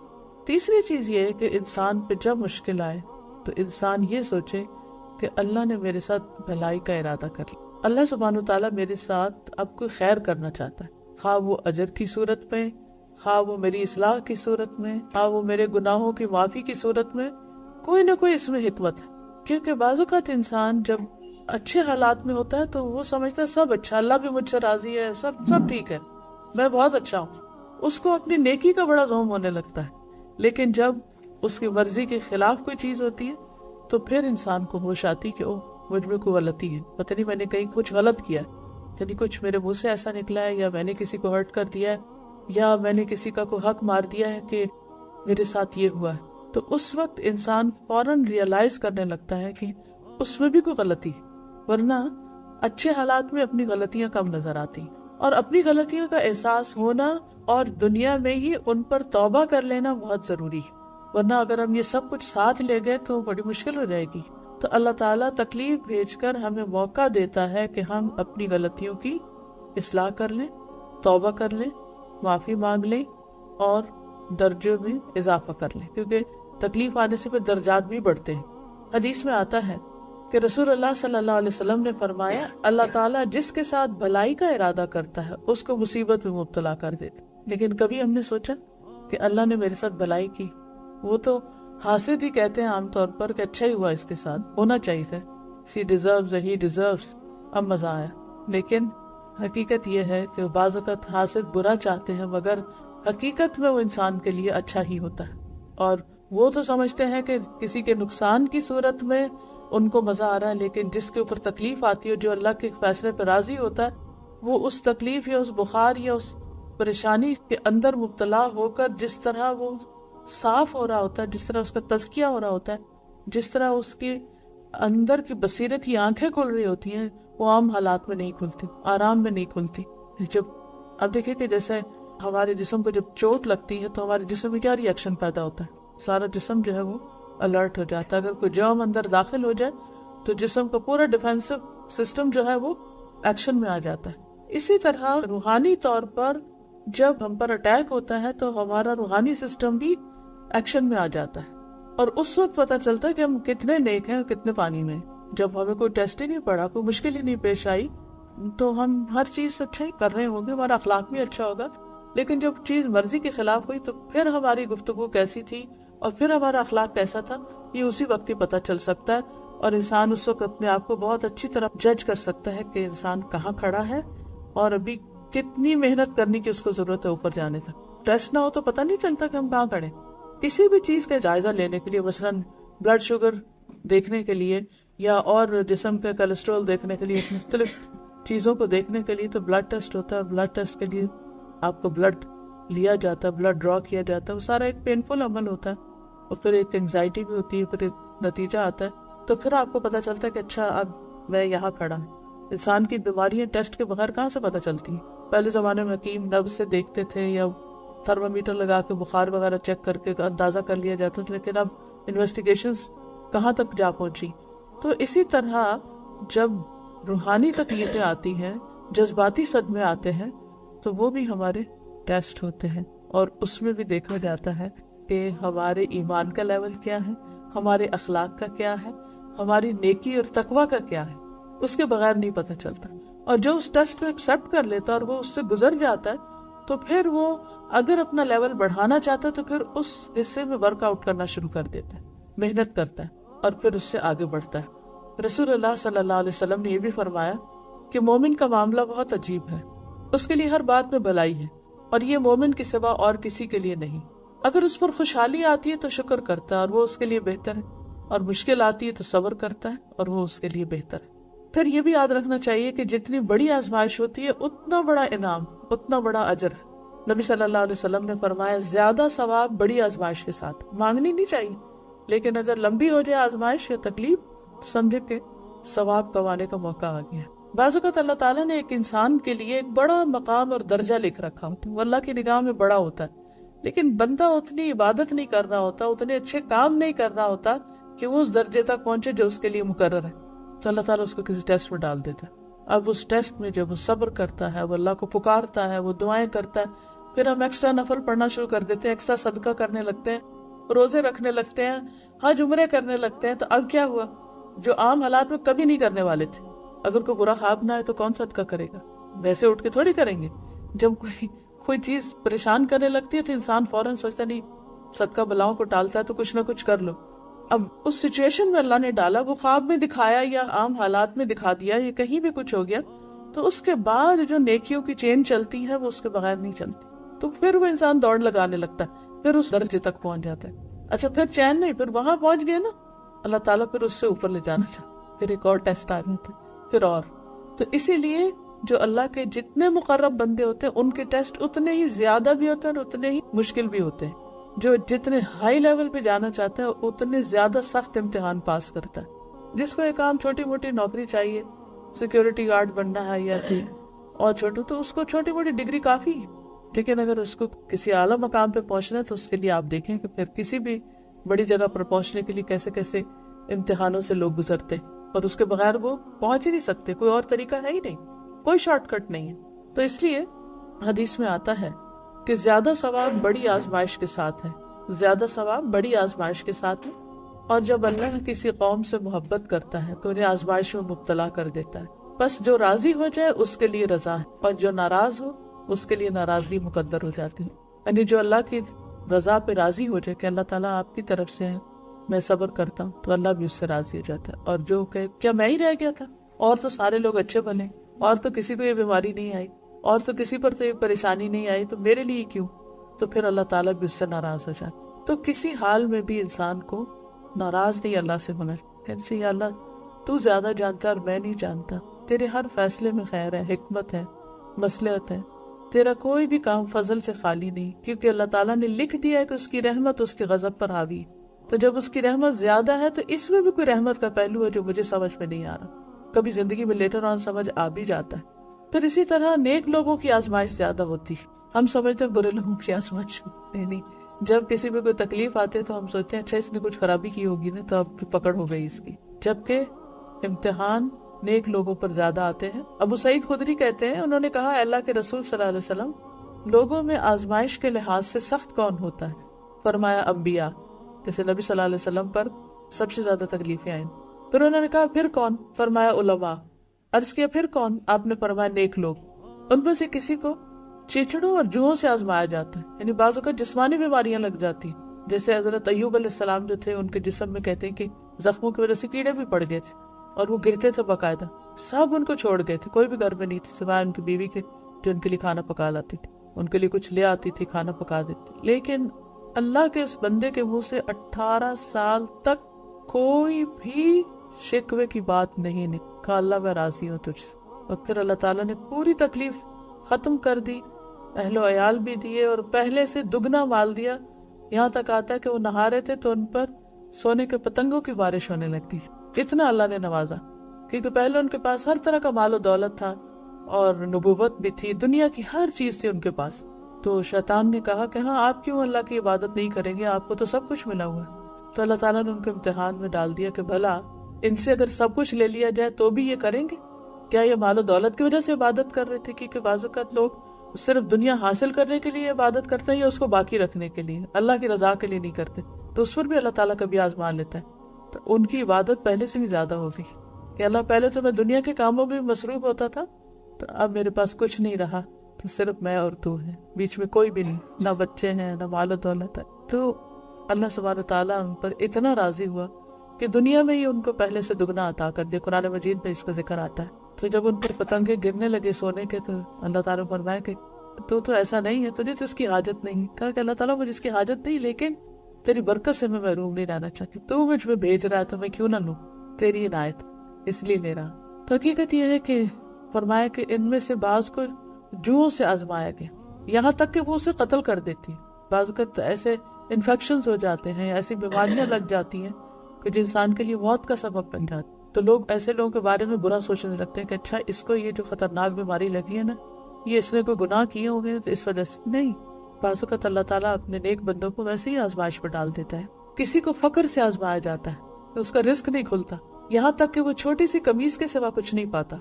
تیسری چیز یہ ہے کہ انسان پہ جب مشکل آئے تو انسان یہ سوچے کہ اللہ نے میرے ساتھ بھلائی کا ارادہ کر لیا، اللہ سبحانہ تعالیٰ میرے ساتھ اب کوئی خیر کرنا چاہتا ہے، خواہ وہ اجر کی صورت میں، خواہ وہ میری اصلاح کی صورت میں، خواہ وہ میرے گناہوں کی معافی کی صورت میں، کوئی نہ کوئی اس میں حکمت ہے۔ کیونکہ بعض اوقات انسان جب اچھے حالات میں ہوتا ہے تو وہ سمجھتا ہے سب اچھا، اللہ بھی مجھ سے راضی ہے، سب ٹھیک ہے، میں بہت اچھا ہوں، اس کو اپنی نیکی کا بڑا زوم ہونے لگتا ہے. لیکن جب اس کی مرضی کے خلاف کوئی چیز ہوتی ہے تو پھر انسان کو ہوش آتی کہ او مجھ میں کوئی غلطی ہے، پتہ نہیں میں نے کہیں کچھ غلط کیا ہے، یعنی کچھ میرے منہ سے ایسا نکلا ہے، یا میں نے کسی کو ہرٹ کر دیا ہے، یا میں نے کسی کا کوئی حق مار دیا ہے کہ میرے ساتھ یہ ہوا ہے. تو اس وقت انسان فوراً ریئلائز کرنے لگتا ہے کہ اس میں بھی کوئی غلطی ہے. ورنہ اچھے حالات میں اپنی غلطیاں کم نظر آتی، اور اپنی غلطیوں کا احساس ہونا اور دنیا میں ہی ان پر توبہ کر لینا بہت ضروری ہے. ورنہ اگر ہم یہ سب کچھ ساتھ لے گئے تو بڑی مشکل ہو جائے گی. تو اللہ تعالیٰ تکلیف بھیج کر ہمیں موقع دیتا ہے کہ ہم اپنی غلطیوں کی اصلاح کر لیں، توبہ کر لیں، معافی مانگ لیں اور درجوں میں اضافہ کر لیں، کیونکہ تکلیف آنے سے پھر درجات بھی بڑھتے ہیں. حدیث میں آتا ہے کہ رسول اللہ صلی اللہ علیہ وسلم نے فرمایا اللہ تعالیٰ جس کے ساتھ بھلائی کا ارادہ کرتا ہے اس کو مصیبت میں مبتلا کر دیتا. لیکن کبھی ہم نے سوچا کہ اللہ نے میرے ساتھ بھلائی کی؟ وہ تو حاسد ہی کہتے ہیں عام طور پر کہ اچھا ہی ہوا، اس کے ساتھ ہونا چاہیے تھا، she deserves or he deserves. اب مزہ آیا. لیکن حقیقت یہ ہے کہ بعض اوقات حاسد برا چاہتے ہیں مگر حقیقت میں وہ انسان کے لیے اچھا ہی ہوتا ہے. اور وہ تو سمجھتے ہیں کہ کسی کے نقصان کی صورت میں ان کو مزہ آ رہا ہے، لیکن جس کے اوپر تکلیف آتی ہے، جو اللہ کے فیصلے پر راضی ہوتا ہے، وہ اس تکلیف یا اس بخار یا اس پریشانی کے اندر مبتلا ہو کر جس طرح وہ صاف ہو رہا ہوتا ہے، جس طرح اس کا تزکیہ ہو رہا ہوتا ہے، جس طرح اس کے اندر کی بصیرت کی آنکھیں کھل رہی ہوتی ہیں، وہ عام حالات میں نہیں کھلتی، آرام میں نہیں کھلتی. جب اب دیکھیں کہ جیسے ہمارے جسم کو جب چوٹ لگتی ہے تو ہمارے جسم میں کیا ری ایکشن پیدا ہوتا ہے، سارا جسم جو ہے وہ الرٹ ہو جاتا ہے. اگر کوئی جرم اندر داخل ہو جائے تو جسم کا پورا ڈیفینسو سسٹم جو ہے وہ ایکشن میں آ جاتا ہے. اسی طرح روحانی طور پر جب ہم پر اٹیک ہوتا ہے تو ہمارا روحانی سسٹم بھی ایکشن میں آ جاتا ہے، اور اس وقت پتہ چلتا ہے کہ ہم کتنے نیک ہیں اور کتنے پانی میں. جب ہمیں کوئی ٹیسٹ ہی نہیں پڑا، کوئی مشکل ہی نہیں پیش آئی، تو ہم ہر چیز اچھا ہی کر رہے ہوں گے، ہمارا اخلاق بھی اچھا ہوگا. لیکن جب چیز مرضی کے خلاف ہوئی تو پھر ہماری گفتگو کیسی تھی اور پھر ہمارا اخلاق کیسا تھا، یہ اسی وقت ہی پتہ چل سکتا ہے. اور انسان اس وقت اپنے آپ کو بہت اچھی طرح جج کر سکتا ہے کہ انسان کہاں کھڑا ہے اور ابھی کتنی محنت کرنے کی اس کو ضرورت ہے اوپر جانے تک. ٹیسٹ نہ ہو تو پتہ نہیں چلتا کہ ہم کہاں کھڑے. کسی بھی چیز کا جائزہ لینے کے لیے، مثلاً بلڈ شوگر دیکھنے کے لیے یا اور جسم کا کولیسٹرول دیکھنے کے لیے، مختلف چیزوں کو دیکھنے کے لیے تو بلڈ ٹیسٹ ہوتا ہے. بلڈ ٹیسٹ کے لیے آپ کو بلڈ لیا جاتا ہے، بلڈ ڈرا کیا جاتا ہے، وہ سارا ایک پینفل عمل ہوتا ہے، اور پھر ایک انگزائٹی بھی ہوتی ہے، پھر ایک نتیجہ آتا ہے. تو پھر آپ کو پتہ چلتا ہے کہ اچھا اب میں یہاں کھڑا ہوں. انسان کی بیماریاں ٹیسٹ کے بغیر کہاں سے پتہ چلتی ہیں؟ پہلے زمانے میں حکیم نبض سے دیکھتے تھے یا تھرمامیٹر لگا کے بخار وغیرہ چیک کر کے اندازہ کر لیا جاتا تھا، لیکن اب انویسٹیگیشنز کہاں تک جا پہنچی. تو اسی طرح جب روحانی تکلیفیں آتی ہیں، جذباتی صدمے آتے ہیں، تو وہ بھی ہمارے ٹیسٹ ہوتے ہیں، اور اس میں بھی دیکھا جاتا ہے کہ ہمارے ایمان کا لیول کیا ہے، ہمارے اخلاق کا کیا ہے، ہماری نیکی اور تقوی کا کیا ہے. اس کے بغیر نہیں پتہ چلتا. اور جو اس ٹیسٹ کو ایکسپٹ کر لیتا اور وہ اس سے گزر جاتا ہے تو پھر وہ اگر اپنا لیول بڑھانا چاہتا ہے تو پھر اس حصے میں ورک آؤٹ کرنا شروع کر دیتا ہے، محنت کرتا ہے اور پھر اس سے آگے بڑھتا ہے. رسول اللہ صلی اللہ علیہ وسلم نے یہ بھی فرمایا کہ مومن کا معاملہ بہت عجیب ہے، اس کے لیے ہر بات میں بھلائی ہے، اور یہ مومن کے سوا اور کسی کے لیے نہیں. اگر اس پر خوشحالی آتی ہے تو شکر کرتا ہے اور وہ اس کے لیے بہتر ہے، اور مشکل آتی ہے تو صبر کرتا ہے اور وہ اس کے لیے بہتر ہے. پھر یہ بھی یاد رکھنا چاہیے کہ جتنی بڑی آزمائش ہوتی ہے اتنا بڑا انعام، اتنا بڑا اجر. نبی صلی اللہ علیہ وسلم نے فرمایا زیادہ ثواب بڑی آزمائش کے ساتھ. مانگنی نہیں چاہیے، لیکن اگر لمبی ہو جائے آزمائش یا تکلیف تو سمجھے کہ ثواب کمانے کا موقع آ گیا. بعض اوقات اللہ تعالیٰ نے ایک انسان کے لیے ایک بڑا مقام اور درجہ لکھ رکھا ہوتا ہے، وہ اللہ کی نگاہ میں بڑا ہوتا ہے، لیکن بندہ اتنی عبادت نہیں کر رہا ہوتا، اتنے اچھے کام نہیں کر رہا ہوتا کہ وہ اس درجے تک پہنچے جو اس کے لیے مقرر ہے. تو اللہ تعالیٰ اس کو کسی ٹیسٹ میں ڈال دیتا ہے. اب اس ٹیسٹ میں جب وہ صبر کرتا ہے، وہ اللہ کو پکارتا ہے، وہ دعائیں کرتا ہے، پھر ہم ایکسٹرا نفل پڑھنا شروع کر دیتے ہیں، ایکسٹرا صدقہ کرنے لگتے ہیں، روزے رکھنے لگتے ہیں، حج عمرے کرنے لگتے ہیں. تو اب کیا ہوا؟ جو عام حالات میں کبھی نہیں کرنے والے تھے. اگر کوئی برا خواب نہ آئے تو کون صدقہ کرے گا؟ ویسے اٹھ کے تھوڑی کریں گے. جب کوئی چیز پریشان کرنے لگتی ہے تو انسان فوراً سوچتا نہیں، صدقہ بلاؤں کو ٹالتا ہے تو کچھ نہ کچھ کر لو. اب اس سچویشن میں اللہ نے ڈالا، وہ خواب میں دکھایا یا عام حالات میں دکھا دیا یا کہیں بھی کچھ ہو گیا، تو اس کے بعد جو نیکیوں کی چین چلتی ہے وہ اس کے بغیر نہیں چلتی. تو پھر وہ انسان دوڑ لگانے لگتا ہے، پھر اس درجے تک پہنچ جاتا ہے. اچھا پھر چین نہیں، پھر وہاں پہنچ گئے نا، اللہ تعالیٰ پھر اس سے اوپر لے جانا چاہتا، پھر ایک اور ٹیسٹ آ جاتا ہے، پھر اور. تو اسی لیے جو اللہ کے جتنے مقرب بندے ہوتے ہیں ان کے ٹیسٹ اتنے ہی زیادہ بھی ہوتے ہیں اور اتنے ہی مشکل بھی ہوتے ہیں. جو جتنے ہائی لیول پہ جانا چاہتا ہے اتنے زیادہ سخت امتحان پاس کرتا ہے. جس کو ایک عام چھوٹی موٹی نوکری چاہیے، سیکیورٹی گارڈ بننا ہے یا اور چھوٹو، تو اس کو چھوٹی موٹی ڈگری کافی ہے. لیکن اگر اس کو کسی اعلیٰ مقام پہ پہنچنا ہے تو اس کے لیے آپ دیکھیں کہ پھر کسی بھی بڑی جگہ پر پہنچنے کے لیے کیسے کیسے امتحانوں سے لوگ گزرتے، اور اس کے بغیر وہ پہنچ ہی نہیں سکتے. کوئی اور طریقہ ہے ہی نہیں، کوئی شارٹ کٹ نہیں ہے. تو اس لیے حدیث میں آتا ہے کہ زیادہ ثواب بڑی آزمائش کے ساتھ ہے، زیادہ ثواب بڑی آزمائش کے ساتھ ہے. اور جب اللہ کسی قوم سے محبت کرتا ہے تو انہیں آزمائش میں مبتلا کر دیتا ہے. بس جو راضی ہو جائے اس کے لیے رضا ہے، اور جو ناراض ہو اس کے لیے ناراضگی مقدر ہو جاتی ہے. یعنی جو اللہ کی رضا پہ راضی ہو جائے کہ اللہ تعالیٰ آپ کی طرف سے ہے، میں صبر کرتا ہوں، تو اللہ بھی اس سے راضی ہو جاتا ہے. اور جو کہ کیا میں ہی رہ گیا تھا، اور تو سارے لوگ اچھے بنے، اور تو کسی کو یہ بیماری نہیں آئی، اور تو کسی پر تو یہ پریشانی نہیں آئی، تو میرے لیے کیوں؟ تو پھر اللہ تعالیٰ بھی اس سے ناراض ہو جاتا. تو کسی حال میں بھی انسان کو ناراض نہیں اللہ سے ہونا چاہیے. یا اللہ تو زیادہ جانتا اور میں نہیں جانتا، تیرے ہر فیصلے میں خیر ہے، حکمت ہے، مصلحت ہے، تیرا کوئی بھی کام فضل سے خالی نہیں. کیونکہ اللہ تعالیٰ نے لکھ دیا ہے کہ اس کی رحمت اس کے غضب پر حاوی. تو جب اس کی رحمت زیادہ ہے تو اس میں بھی کوئی رحمت کا پہلو ہے جو مجھے سمجھ میں نہیں آ رہا. کبھی زندگی میں لیٹر آن سمجھ آ بھی جاتا ہے. پھر اسی طرح نیک لوگوں کی آزمائش زیادہ ہوتی. ہم سمجھتے ہیں برے لوگوں کی آزمائش نہیں. جب کسی میں کوئی تکلیف آتی ہے تو ہم سوچتے ہیں اچھا اس نے کچھ خرابی کی ہوگی نا، تو اب پکڑ ہو گئی اس کی. جبکہ امتحان نیک لوگوں پر زیادہ آتے ہیں. ابو سعید خدری کہتے ہیں، انہوں نے کہا اللہ کے رسول صلی اللہ علیہ وسلم، لوگوں میں آزمائش کے لحاظ سے سخت کون ہوتا ہے؟ فرمایا انبیاء. جیسے نبی صلی اللہ علیہ وسلم پر سب سے زیادہ تکلیفیں آئیں. پھر انہوں نے کہا پھر کون؟ فرمایا علماء. عرض کیا پھر کون؟ آپ نے فرمایا نیک لوگ. ان میں سے کسی کو چیچڑوں اور جوہوں سے آزمایا جاتا ہے، یعنی بعض اوقات جسمانی بیماریاں لگ جاتی. جیسے حضرت ایوب علیہ السلام جو تھے، ان کے جسم میں کہتے ہیں کہ زخموں کی وجہ سے کیڑے بھی پڑ گئے تھے اور وہ گرتے تھے باقاعدہ. سب ان کو چھوڑ گئے تھے، کوئی بھی گھر میں نہیں تھی سوائے ان کی بیوی کے جو ان کے لیے کھانا پکا لاتی تھی، ان کے لیے کچھ لے آتی تھی، کھانا پکا دیتی. لیکن اللہ کے اس بندے کے منہ سے 18 سال تک کوئی بھی شکوے کی بات نہیں نکلی. اللہ میں راضی ہوں تجھ سے. اور پھر اللہ تعالیٰ نے پوری تکلیف ختم کر دی، اہل و عیال بھی دیے اور پہلے سے دگنا مال دیا. یہاں تک آتا ہے کہ وہ نہا رہے تھے تو ان پر سونے کے پتنگوں کی بارش ہونے لگتی. اتنا اللہ نے نوازا، کیونکہ پہلے ان کے پاس ہر طرح کا مال و دولت تھا اور نبوت بھی تھی، دنیا کی ہر چیز تھی ان کے پاس. تو شیطان نے کہا کہ ہاں آپ کیوں اللہ کی عبادت نہیں کریں گے، آپ کو تو سب کچھ ملا ہوا ہے. تو اللہ تعالیٰ نے ان کو امتحان میں ڈال دیا کہ بھلا ان سے اگر سب کچھ لے لیا جائے تو بھی یہ کریں گے کیا؟ یہ مال و دولت کی وجہ سے عبادت کر رہے تھے، کیونکہ بعض اوقات لوگ صرف دنیا حاصل کرنے کے لیے عبادت کرتے ہیں یا اس کو باقی رکھنے کے لیے، اللہ کی رضا کے لیے نہیں کرتے. تو اس پر بھی اللہ تعالیٰ کبھی آزما لیتا ہے. تو ان کی عبادت پہلے سے بھی زیادہ ہوگی کہ اللہ پہلے تو میں دنیا کے کاموں میں مصروف ہوتا تھا، تو اب میرے پاس کچھ نہیں رہا، تو صرف میں اور تو ہے، بیچ میں کوئی بھی نہیں، نہ بچے ہیں نہ مال و دولت ہے. تو اللہ سبحانہ تعالیٰ ان پر اتنا راضی ہوا کہ دنیا میں ہی ان کو پہلے سے دگنا عطا کر دیا. قرآن مجید میں اس کا ذکر آتا ہے. تو جب ان پر پتنگے گرنے لگے سونے کے تو اللہ تعالیٰ نے فرمایا کہ تو ایسا نہیں ہے، تجھے تو اس کی حاجت نہیں. کہا کہ اللہ تعالیٰ مجھے اس کی حاجت نہیں، لیکن تیری برکت سے میں محروم نہیں رہنا چاہتی. تو مجھ میں بھیج رہا ہے تو میں کیوں نہ لوں، تیری عنایت اس لیے لے رہا. تو حقیقت یہ ہے کہ فرمایا کہ ان میں سے بعض کو جوہوں سے آزمایا گیا، یہاں تک کہ وہ اسے قتل کر دیتی. بعض اوقات ایسے انفیکشنز ہو جاتے ہیں، ایسی بیماریاں لگ جاتی ہیں کہ جو انسان کے لیے موت کا سبب بن جاتی. تو لوگ ایسے لوگوں کے بارے میں برا سوچنے لگتے ہیں کہ اچھا اس کو یہ جو خطرناک بیماری لگی ہے نا، یہ اس نے کوئی گناہ کیے ہوں گے تو اس وجہ سے نہیں. بعض اوقات اللہ تعالیٰ اپنے نیک بندوں کو ویسے ہی آزمائش پر ڈال دیتا ہے. کسی کو فقر سے آزمایا جاتا ہے، اس کا رزق نہیں کھلتا، یہاں تک کہ وہ چھوٹی سی قمیص کے سوا کچھ نہیں پاتا.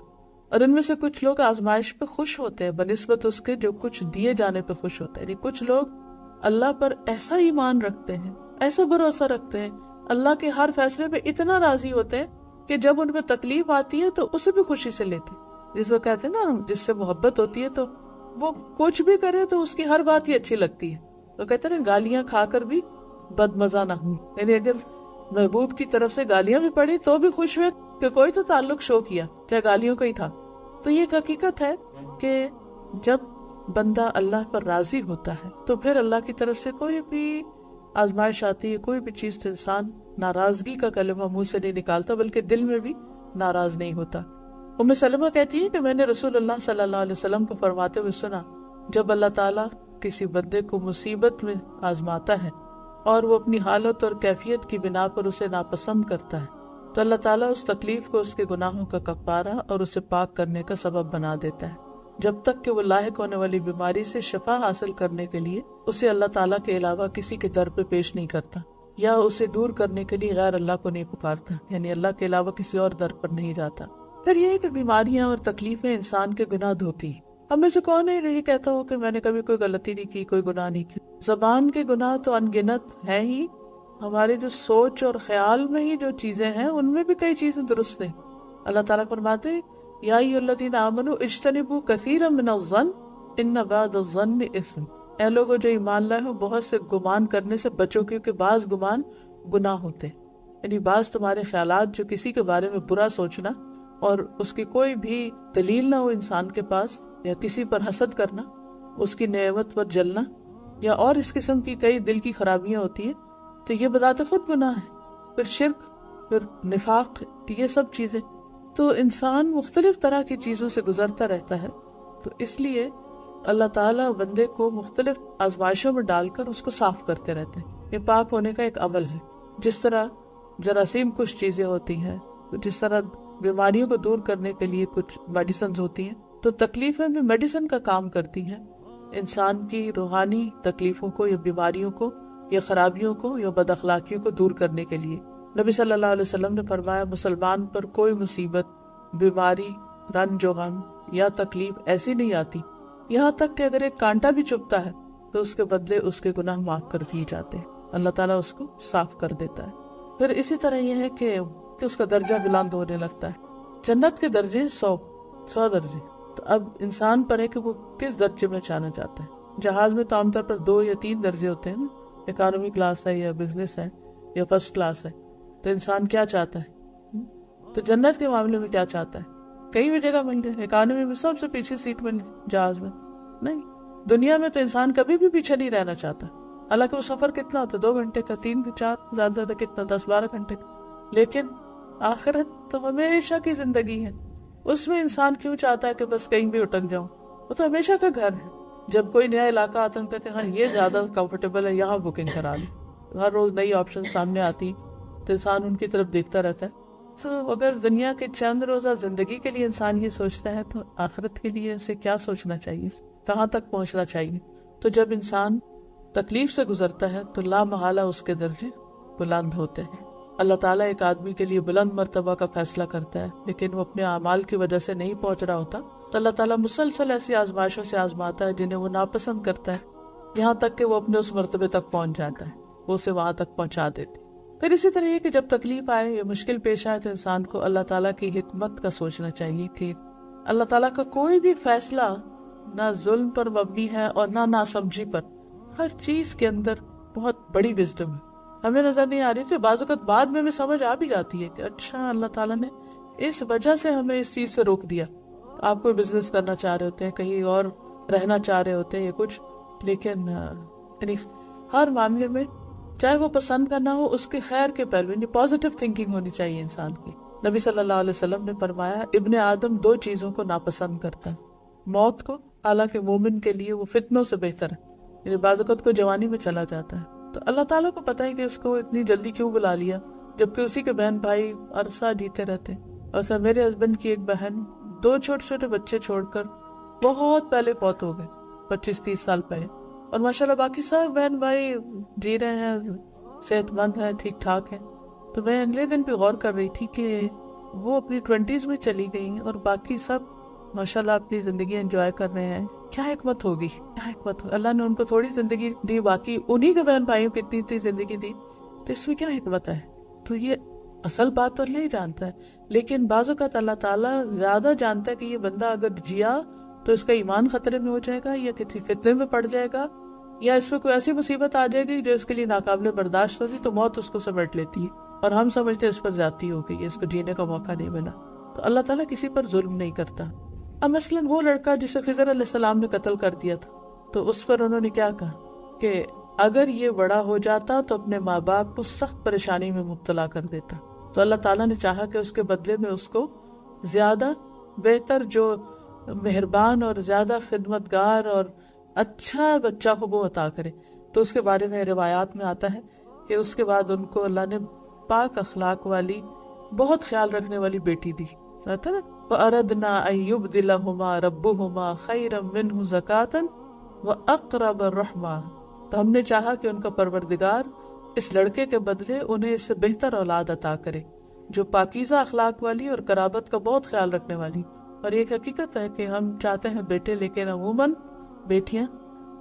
اور ان میں سے کچھ لوگ آزمائش پہ خوش ہوتے ہیں بنسبت اس کے جو کچھ دیے جانے پہ خوش ہوتے ہیں. یعنی کچھ لوگ اللہ پر ایسا ایمان رکھتے ہیں، ایسا بھروسہ رکھتے ہیں، اللہ کے ہر فیصلے پہ اتنا راضی ہوتے ہیں کہ جب ان پہ تکلیف آتی ہے تو اسے بھی خوشی سے لیتے. جس کو کہتے ہیں نا، جس سے محبت ہوتی ہے تو وہ کچھ بھی کرے تو اس کی ہر بات ہی اچھی لگتی ہے. وہ کہتے ہیں نا، گالیاں کھا کر بھی بد مزہ نہ ہوں. یعنی اگر محبوب کی طرف سے گالیاں بھی پڑی تو بھی خوش ہوئے کہ کوئی تو تعلق شو کیا، کیا گالیوں کا ہی تھا۔ تو یہ ایک حقیقت ہے کہ جب بندہ اللہ پر راضی ہوتا ہے تو پھر اللہ کی طرف سے کوئی بھی آزمائش آتی ہے، کوئی بھی چیز، تو انسان ناراضگی کا کلمہ منہ سے نہیں نکالتا بلکہ دل میں بھی ناراض نہیں ہوتا۔ ام سلمہ کہتی ہے کہ میں نے رسول اللہ صلی اللہ علیہ وسلم کو فرماتے ہوئے سنا، جب اللہ تعالیٰ کسی بندے کو مصیبت میں آزماتا ہے اور وہ اپنی حالت اور کیفیت کی بنا پر اسے ناپسند کرتا ہے تو اللہ تعالیٰ اس تکلیف کو اس کے گناہوں کا کفارہ اور اسے پاک کرنے کا سبب بنا دیتا ہے، جب تک کہ وہ لاحق ہونے والی بیماری سے شفا حاصل کرنے کے لیے اسے اللہ تعالیٰ کے علاوہ کسی کے در پہ پیش نہیں کرتا یا اسے دور کرنے کے لیے غیر اللہ کو نہیں پکارتا، یعنی اللہ کے علاوہ کسی اور در پر نہیں جاتا۔ پھر یہ کہ بیماریاں اور تکلیفیں انسان کے گناہ دھوتی ہیں۔ ہم میں سے کون ہے یہ کہتا ہو کہ میں نے کبھی کوئی غلطی نہیں کی، کوئی گناہ نہیں کی؟ زبان کے گناہ تو ان گنت ہیں ہی، ہمارے جو سوچ اور خیال میں ہی جو چیزیں ہیں ان میں بھی کئی چیزیں درست نہیں۔ اللہ تعالیٰ فرماتے یا ایھا الذین آمنوا اجتنبوا کثیرا من الظن ان بعض الظن اثم، اے لوگوں جو ایمان لائے ہو بہت سے گمان کرنے سے بچو، کیونکہ بعض گمان گناہ ہوتے، یعنی بعض تمہارے خیالات جو کسی کے بارے میں برا سوچنا اور اس کی کوئی بھی دلیل نہ ہو انسان کے پاس، یا کسی پر حسد کرنا، اس کی نعمت پر جلنا، یا اور اس قسم کی کئی دل کی خرابیاں ہوتی ہیں، تو یہ بذات خود گناہ ہے۔ پھر شرک، پھر نفاق، یہ سب چیزیں، تو انسان مختلف طرح کی چیزوں سے گزرتا رہتا ہے، تو اس لیے اللہ تعالیٰ بندے کو مختلف آزمائشوں میں ڈال کر اس کو صاف کرتے رہتے ہیں۔ یہ پاک ہونے کا ایک عمل ہے۔ جس طرح جراثیم کچھ چیزیں ہوتی ہیں، جس طرح بیماریوں کو دور کرنے کے لیے کچھ میڈیسنز ہوتی ہیں، تو تکلیفیں بھی میڈیسن کا کام کرتی ہیں انسان کی روحانی تکلیفوں کو یا بیماریوں کو یا خرابیوں کو یا بد اخلاقیوں کو دور کرنے کے لیے۔ نبی صلی اللہ علیہ وسلم نے فرمایا مسلمان پر کوئی مصیبت، بیماری، رنج و غم یا تکلیف ایسی نہیں آتی یہاں تک کہ اگر ایک کانٹا بھی چبھتا ہے تو اس کے بدلے اس کے گناہ معاف کر دیے جاتے ہیں، اللہ تعالیٰ اس کو صاف کر دیتا ہے۔ پھر اسی طرح یہ ہے کہ اس کا درجہ بلند ہونے لگتا ہے۔ جنت کے درجے 100 درجے، تو اب انسان پر ہے کہ وہ کس درجے میں جانا چاہتا ہے۔ جہاز میں تو عام طور پر 2 یا 3 درجے ہوتے ہیں نا، اکانومی کلاس ہے یا بزنس ہے یا فرسٹ کلاس ہے، تو انسان کیا چاہتا ہے؟ تو جنت کے معاملے میں کیا چاہتا ہے؟ کہیں بھی جگہ مل جائے، اکانومی میں سب سے پیچھے سیٹ مل جائے جہاز میں؟ نہیں، دنیا میں تو انسان کبھی بھی پیچھے نہیں رہنا چاہتا، حالانکہ وہ سفر کتنا ہوتا ہے، 2 گھنٹے کا، 3 4، زیادہ زیادہ کتنا 10-12 گھنٹے کا، لیکن آخرت تو ہمیشہ کی زندگی ہے۔ اس میں انسان کیوں چاہتا ہے کہ بس کہیں بھی اٹک جاؤں؟ وہ تو ہمیشہ کا گھر ہے۔ جب کوئی نیا علاقہ آتا ہے کہتے ہیں ہاں یہ زیادہ کمفرٹیبل ہے، یہاں بکنگ کرا لیں۔ ہر روز نئی آپشن سامنے آتی تو انسان ان کی طرف دیکھتا رہتا ہے۔ تو اگر دنیا کے چند روزہ زندگی کے لیے انسان یہ سوچتا ہے تو آخرت کے لیے اسے کیا سوچنا چاہیے، کہاں تک پہنچنا چاہیے؟ تو جب انسان تکلیف سے گزرتا ہے تو لا محالہ اس کے درجے بلند ہوتے ہیں۔ اللہ تعالیٰ ایک آدمی کے لیے بلند مرتبہ کا فیصلہ کرتا ہے، لیکن وہ اپنے اعمال کی وجہ سے نہیں پہنچ رہا ہوتا، تو اللہ تعالیٰ مسلسل ایسی آزمائشوں سے آزماتا ہے جنہیں وہ ناپسند کرتا ہے، یہاں تک کہ وہ اپنے اس مرتبے تک پہنچ جاتا ہے، وہ اسے وہاں تک پہنچا دیتی۔ پھر اسی طرح یہ کہ جب تکلیف آئے یا مشکل پیش آئے تو انسان کو اللہ تعالیٰ کی حکمت کا سوچنا چاہیے کہ اللہ تعالیٰ کا کوئی بھی فیصلہ نہ ظلم پر مبنی ہے اور نہ ناسمجھی پر، ہر چیز کے اندر بہت بڑی وزڈم ہے، ہمیں نظر نہیں آ رہی تھی، بعض اوقات بعد میں سمجھ آ بھی جاتی ہے کہ اچھا اللہ تعالیٰ نے اس وجہ سے ہمیں اس چیز سے روک دیا۔ آپ کوئی بزنس کرنا چاہ رہے ہوتے ہیں، کہیں اور رہنا چاہ رہے ہوتے ہیں یا کچھ، لیکن یعنی ہر معاملے میں چاہے وہ پسند کرنا ہو، اس کے خیر کے پہلو، یعنی پازیٹیو تھنکنگ ہونی چاہیے انسان کی۔ نبی صلی اللہ علیہ وسلم نے فرمایا ابن آدم 2 چیزوں کو ناپسند کرتا ہے، موت کو، حالانکہ مومن کے لیے وہ فتنوں سے بہتر ہے، یعنی بعض اوقات کو جوانی میں چلا جاتا ہے، تو اللہ تعالیٰ کو پتہ ہے کہ اس کو اتنی جلدی کیوں بلا لیا، جبکہ اسی کے بہن بھائی عرصہ جیتے رہتے۔ اور سر میرے ہسبینڈ کی ایک بہن 2 چھوٹے چھوٹے بچے چھوڑ کر بہت پہلے فوت ہو گئے، 25-30 سال پہلے، اور ماشاءاللہ باقی سب بہن بھائی جی رہے ہیں، صحت مند ہیں، ٹھیک ٹھاک ہیں۔ تو میں اگلے دن بھی غور کر رہی تھی کہ وہ اپنی 20s میں چلی گئی اور باقی سب ماشاءاللہ اپنی زندگی انجوائے کر رہے ہیں۔ کیا حکمت ہوگی، کیا حکمت ہوگی، اللہ نے ان کو تھوڑی زندگی دی، باقی انہی کے بہن بھائیوں کی اتنی اتنی زندگی دی، تو اس میں کیا حکمت ہے؟ تو یہ اصل بات تو نہیں جانتا ہے، لیکن بعض اوقات اللہ تعالیٰ زیادہ جانتا ہے کہ یہ بندہ اگر جیا تو اس کا ایمان خطرے میں ہو جائے گا یا کسی فتنے میں پڑ جائے گا یا اس پہ کوئی ایسی مصیبت آ جائے گی جو اس کے لیے ناقابل برداشت ہوتی، تو موت اس کو سمیٹ لیتی ہے۔ اور ہم سمجھتے ہیں اس پر زیادتی ہو گئی، اس کو جینے کا موقع نہیں ملا. تو اللہ تعالیٰ کسی پر ظلم نہیں کرتا. اب مثلاً وہ لڑکا جسے خضر علیہ السلام نے قتل کر دیا تھا، تو اس پر انہوں نے کیا کہا کہ اگر یہ بڑا ہو جاتا تو اپنے ماں باپ کو سخت پریشانی میں مبتلا کر دیتا. تو اللہ تعالیٰ نے چاہا کہ اس کے بدلے میں اس کو زیادہ بہتر، جو مہربان اور زیادہ خدمتگار اور اچھا بچہ ہو وہ عطا کرے. تو اس کے بارے میں روایات میں آتا ہے کہ اس کے بعد ان کو اللہ نے پاک اخلاق والی، بہت خیال رکھنے والی بیٹی دی. فَأَرَدْنَا أَن يُبْدِلَهُمَا رَبُّهُمَا خَيْرًا مِّنْهُ زَكَاةً وَأَقْرَبَ رَحْمًا. تو ہم نے چاہا کہ ان کا پروردگار اس لڑکے کے بدلے انہیں اس سے بہتر اولاد عطا کرے جو پاکیزہ اخلاق والی اور قرابت کا بہت خیال رکھنے والی. اور یہ حقیقت ہے کہ ہم چاہتے ہیں بیٹے، لیکن عموماً بیٹیاں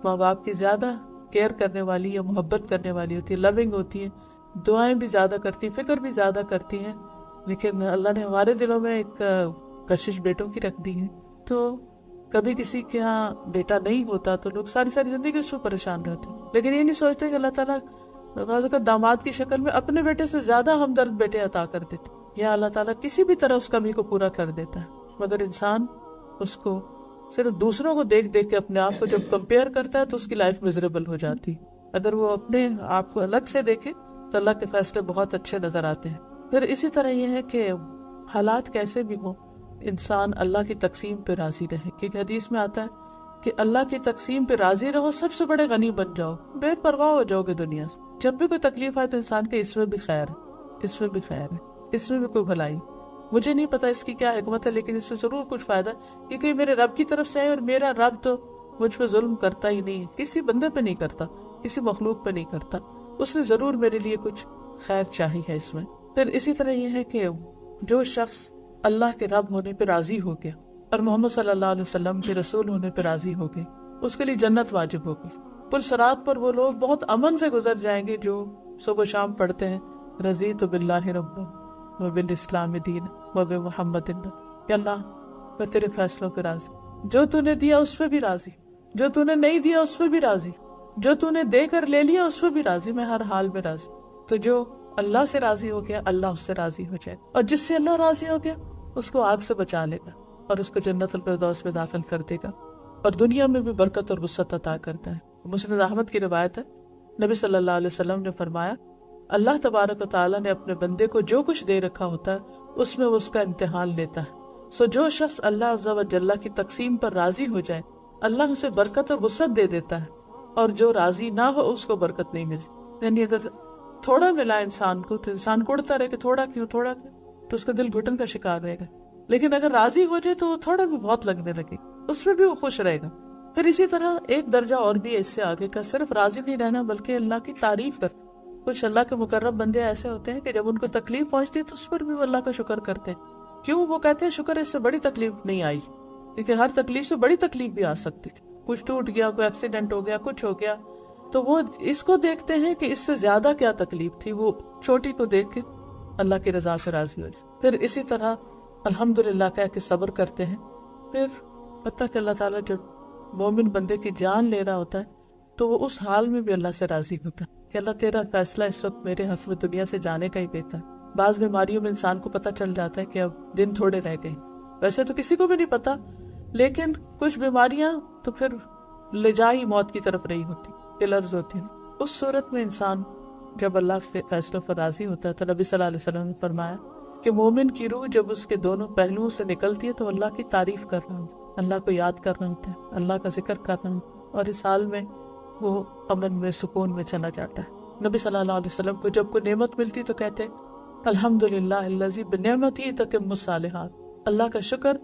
ماں باپ کی زیادہ کیئر کرنے والی یا محبت کرنے والی ہوتی ہیں، لونگ ہوتی ہیں، دعائیں بھی زیادہ کرتی ہیں، فکر بھی زیادہ کرتی ہیں. لیکن اللہ نے ہمارے دلوں میں ایک کشش بیٹوں کی رکھ دی ہے. تو کبھی کسی کے ہاں بیٹا نہیں ہوتا تو لوگ ساری زندگی اس پر پریشان رہتے ہیں، لیکن یہ نہیں سوچتے کہ اللہ تعالیٰ بعض اوقات داماد کی شکل میں اپنے بیٹے سے زیادہ ہمدرد بیٹے عطا کر دیتے، یا اللہ تعالیٰ کسی بھی طرح اس کمی کو پورا کر دیتا ہے. مگر انسان اس کو صرف دوسروں کو دیکھ دیکھ کے اپنے آپ کو جب کمپیئر کرتا ہے تو اس کی لائف میزریبل ہو جاتی. اگر وہ اپنے آپ کو الگ سے دیکھے تو اللہ کے فیصلے بہت اچھے نظر آتے ہیں. پھر اسی طرح یہ ہے کہ حالات کیسے بھی ہوں، انسان اللہ کی تقسیم پہ راضی رہے، کیونکہ حدیث میں آتا ہے کہ اللہ کی تقسیم پہ راضی رہو، سب سے بڑے غنی بن جاؤ، بے پرواہ ہو جاؤ گے دنیا سے. جب بھی کوئی تکلیف آئے تو انسان کے اس میں بھی خیر ہے، اس میں بھی خیر ہے، اس میں بھی کوئی بھلائی. مجھے نہیں پتا اس کی کیا حکمت ہے، لیکن اس سے ضرور کچھ فائدہ ہے، کیونکہ میرے رب کی طرف سے ہے، اور میرا رب تو مجھ پہ ظلم کرتا ہی نہیں، کسی بندے پہ نہیں کرتا، کسی مخلوق پہ نہیں کرتا. اس نے ضرور میرے لیے کچھ خیر چاہی ہے اس میں. پھر اسی طرح یہ ہے کہ جو شخص اللہ کے رب ہونے پہ راضی ہو گیا اور محمد صلی اللہ علیہ وسلم کے رسول ہونے پہ راضی ہو گئے، اس کے لیے جنت واجب ہوگی. پل صراط پر وہ لوگ بہت امن سے گزر جائیں گے جو صبح و شام پڑھتے ہیں رضیت باللہ رب وبالاسلام دین وبمحمد. کہ اللہ میں تیرے فیصلوں پہ راضی، جو تو نے دیا اس پہ بھی راضی، جو تو نے نہیں دیا اس پہ بھی راضی، جو تو نے دے کر لے لیا اس پہ بھی راضی، میں ہر حال میں راضی. تو جو اللہ سے راضی ہو گیا اللہ اس سے راضی ہو جائے، اور جس سے اللہ راضی ہو گیا اس کو آگ سے بچا لے گا اور اس کو جنت الفردوس میں داخل کر دے گا، اور دنیا میں بھی برکت اور وسعت عطا کرتا ہے. مسند احمد کی روایت ہے، نبی صلی اللہ علیہ وسلم نے فرمایا اللہ تبارک و تعالیٰ نے اپنے بندے کو جو کچھ دے رکھا ہوتا ہے اس میں وہ اس کا امتحان لیتا ہے. سو جو شخص اللہ عز و جل کی تقسیم پر راضی ہو جائے اللہ اسے برکت اور وسعت دے دیتا ہے، اور جو راضی نہ ہو اس کو برکت نہیں ملتی. یعنی اگر تھوڑا ملا انسان کو تو انسان کوڑتا رہے کہ تھوڑا کیوں تو اس کا دل گھٹن کا شکار رہے گا. لیکن اگر راضی ہو جائے تو وہ تھوڑا بھی بہت لگنے لگے، اس میں بھی وہ خوش رہے گا. پھر اسی طرح ایک درجہ اور بھی اس سے آگے کا، صرف راضی نہیں رہنا بلکہ اللہ کی تعریف کر. کچھ اللہ کے مقرب بندے ایسے ہوتے ہیں کہ جب ان کو تکلیف پہنچتی ہے تو اس پر بھی وہ اللہ کا شکر کرتے ہیں. کیوں؟ وہ کہتے ہیں شکر اس سے بڑی تکلیف نہیں آئی، کیونکہ ہر تکلیف سے بڑی تکلیف بھی آ سکتی تھی. کچھ ٹوٹ گیا، کوئی ایکسیڈنٹ ہو گیا، کچھ ہو گیا، تو وہ اس کو دیکھتے ہیں کہ اس سے زیادہ کیا تکلیف تھی، وہ چھوٹی کو دیکھ کے اللہ کی رضا سے راضی ہو جائے. پھر اسی طرح الحمدللہ کہہ کے صبر کرتے ہیں. پھر پتہ کہ اللہ تعالیٰ جب مومن بندے کی جان لے رہا ہوتا ہے تو وہ اس حال میں بھی اللہ سے راضی ہوتا ہے کہ اللہ تیرا فیصلہ اس وقت میرے حق میں دنیا سے جانے کا ہی بہتر. بعض بیماریوں میں انسان کو پتہ چل جاتا ہے کہ اب دن تھوڑے رہ گئے، ویسے تو کسی کو بھی نہیں پتا، لیکن کچھ بیماریاں تو پھر لے جائی موت کی طرف رہی ہوتی، کلرز ہوتی ہیں. اس صورت میں انسان جب اللہ سے فیصلوں پر راضی ہوتا ہے تو نبی صلی اللہ علیہ وسلم نے فرمایا کہ مومن کی روح جب اس کے دونوں پہلوؤں سے نکلتی ہے تو اللہ کی تعریف کر رہا ہوتا ہے، اللہ کو یاد کر رہا ہوتا ہے، اللہ کا ذکر کر رہا ہوتا ہے، اور اس حال میں وہ امن میں سکون میں چلا جاتا ہے. نبی صلی اللہ علیہ وسلم کو جب کوئی نعمت ملتی تو کہتے الحمدللہ الذی بنعمتہ تتم الصالحات، اللہ کا شکر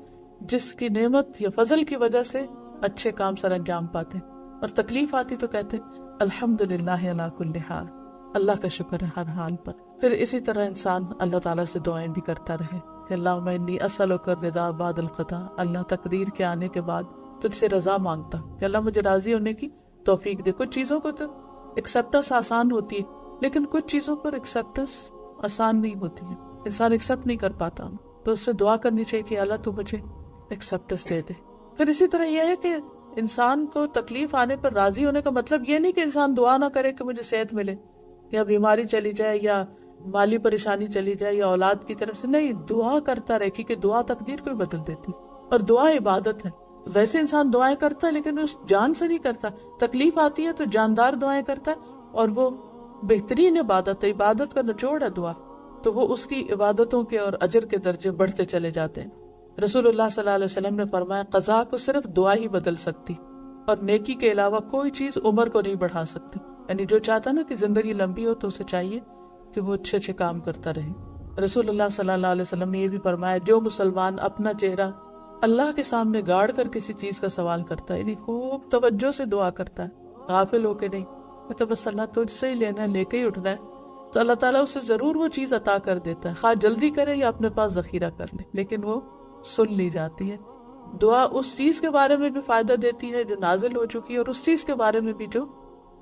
جس کی نعمت یا فضل کی وجہ سے اچھے کام سر انجام پاتے. اور تکلیف آتی تو کہتے الحمدللہ علی کل حال، اللہ کا شکر ہے ہر حال پر. پھر اسی طرح انسان اللہ تعالیٰ سے دعائیں بھی کرتا رہے کہ اللہم انی اسألک الرضا بعد القضاء، اللہ تقدیر کے آنے کے بعد تجھ سے رضا مانگتا کہ اللہ مجھے راضی ہونے کی توفیق دے. کچھ چیزوں کو تو ایکسپٹنس آسان ہوتی ہے، لیکن کچھ چیزوں پر ایکسپٹنس آسان نہیں ہوتی ہے، انسان ایکسپٹ نہیں کر پاتا، تو اس سے دعا کرنی چاہیے کہ اللہ تو مجھے ایکسپٹنس دے دے. پھر اسی طرح یہ ہے کہ انسان کو تکلیف آنے پر راضی ہونے کا مطلب یہ نہیں کہ انسان دعا نہ کرے کہ مجھے صحت ملے یا بیماری چلی جائے یا مالی پریشانی چلی جائے یا اولاد کی طرف سے، نہیں، دعا کرتا رہے، کیونکہ دعا تقدیر کو بھی بدل دیتی، اور دعا عبادت ہے۔ ویسے انسان دعائیں کرتا ہے لیکن اس جان سے نہیں کرتا، تکلیف آتی ہے تو جاندار دعائیں کرتا ہے، اور وہ بہترین عبادت ہے، عبادت کا نچوڑ ہے دعا، تو وہ اس کی عبادتوں کے اور اجر کے درجے بڑھتے چلے جاتے ہیں۔ رسول اللہ صلی اللہ علیہ وسلم نے فرمایا قضا کو صرف دعا ہی بدل سکتی، اور نیکی کے علاوہ کوئی چیز عمر کو نہیں بڑھا سکتی۔ یعنی جو چاہتا نا کہ زندگی لمبی ہو تو اسے چاہیے کہ وہ اچھے اچھے کام کرتا رہے۔ رسول اللہ صلی اللہ علیہ وسلم نے یہ بھی فرمایا جو مسلمان اپنا چہرہ اللہ کے سامنے گاڑ کر کسی چیز کا سوال کرتا ہے، یعنی خوب توجہ سے دعا کرتا ہے، غافل ہو کے نہیں، تو بس اللہ تجھ سے ہی لینا ہے، لے کے ہی اٹھنا ہے، تو اللہ تعالیٰ اسے ضرور وہ چیز عطا کر دیتا ہے، خواہ جلدی کرے یا اپنے پاس ذخیرہ کر لے، لیکن وہ سن لی جاتی ہے۔ دعا اس چیز کے بارے میں بھی فائدہ دیتی ہے جو نازل ہو چکی ہے، اور اس چیز کے بارے میں بھی جو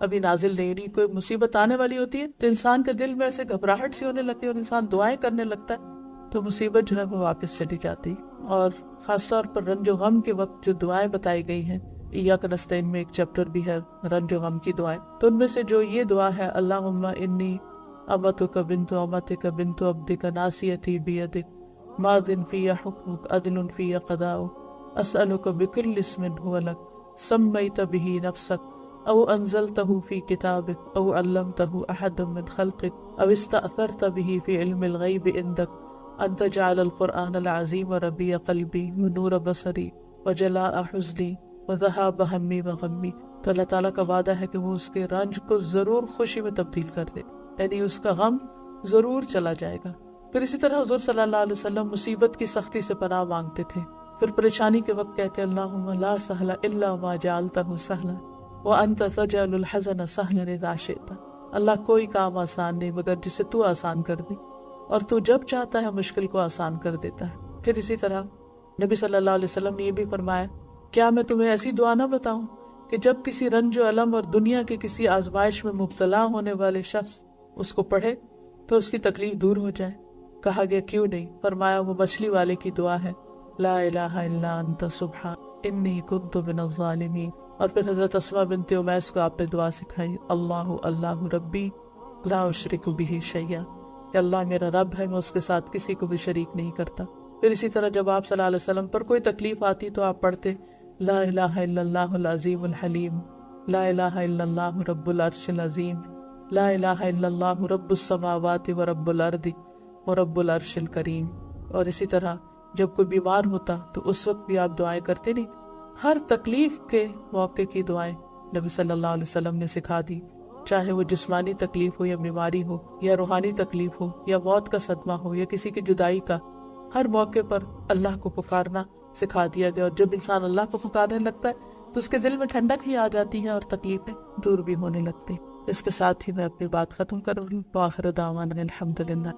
ابھی نازل نہیں ہوئی۔ کوئی مصیبت آنے والی ہوتی ہے تو انسان کے دل میں ایسے گھبراہٹ سی ہونے لگتی ہے، اور انسان دعائیں کرنے لگتا ہے تو مصیبت جو ہے وہ واپس چلی جاتی۔ اور خاص طور پر رنج و غم کے وقت جو دعائیں بتائی گئی ہیں، ایاک نستعین میں ایک چیپٹر بھی ہے رنج و غم کی دعائیں، تو ان میں سے جو یہ دعا ہے اللہم انی امتک بنت امتک بنت عبدک ناصیتی بیدک ماض فی حکمک عدل فی قضاؤک اسألک بکل اسم هو لک سمیت به نفسک او انزلته فی کتابک او علمته احد من خلقک او استأثرت به فی علم الغیب عندک ان تجعل القرآن العظیم ربیع قلبی ونور بصری وجلاء حزنی وذہاب ہمی وغمی۔ تو اللہ تعالیٰ کا وعدہ ہے کہ وہ اس کے رنج کو ضرور خوشی میں تبدیل کر دے، یعنی اس کا غم ضرور چلا جائے گا۔ پھر اسی طرح حضور صلی اللہ علیہ وسلم مصیبت کی سختی سے پناہ مانگتے تھے، پھر پریشانی کے وقت کہتے اللہم لا سہل الا ما جعلتہ سہلا وانت تجعل الحزن سہلا اذا شئت۔ اللہ کوئی کام آسان نہیں مگر جسے تو آسان کر دے، اور تو جب چاہتا ہے مشکل کو آسان کر دیتا ہے۔ پھر اسی طرح نبی صلی اللہ علیہ وسلم نے یہ بھی فرمایا کیا میں تمہیں ایسی دعا نہ بتاؤں کہ جب کسی رنج و الم اور دنیا کے کسی آزمائش میں مبتلا ہونے والے شخص اس کو پڑھے تو اس کی تکلیف دور ہو جائے؟ کہا گیا کیوں نہیں؟ فرمایا وہ مچھلی والے کی دعا ہے، لا الہ الا انت سبحانک انی کنت من الظالمین۔ اور پھر حضرت اسماء بنت امیس کو آپ نے دعا سکھائی اللہ اللہ ربی لا اشرک بہ شیئا، کہ اللہ میرا رب ہے، میں اس کے ساتھ کسی کو بھی شریک نہیں کرتا۔ پھر اسی طرح جب آپ صلی اللہ علیہ وسلم پر کوئی تکلیف آتی تو آپ پڑھتے لا الہ الا اللہ العظیم الحلیم، لا الہ الا اللہ رب العرش العظیم، لا الہ الا اللہ رب السماوات و رب الارض و رب العرش الکریم۔ اور اسی طرح جب کوئی بیمار ہوتا تو اس وقت بھی آپ دعائیں کرتے نہیں، ہر تکلیف کے موقع کی دعائیں نبی صلی اللہ علیہ وسلم نے سکھا دی، چاہے وہ جسمانی تکلیف ہو یا بیماری ہو یا روحانی تکلیف ہو یا موت کا صدمہ ہو یا کسی کی جدائی کا، ہر موقع پر اللہ کو پکارنا سکھا دیا گیا۔ اور جب انسان اللہ کو پکارنے لگتا ہے تو اس کے دل میں ٹھنڈک ہی آ جاتی ہے اور تکلیفیں دور بھی ہونے لگتی۔ اس کے ساتھ ہی میں اپنی بات ختم کروں گی۔ وآخر دعوانا الحمدللہ۔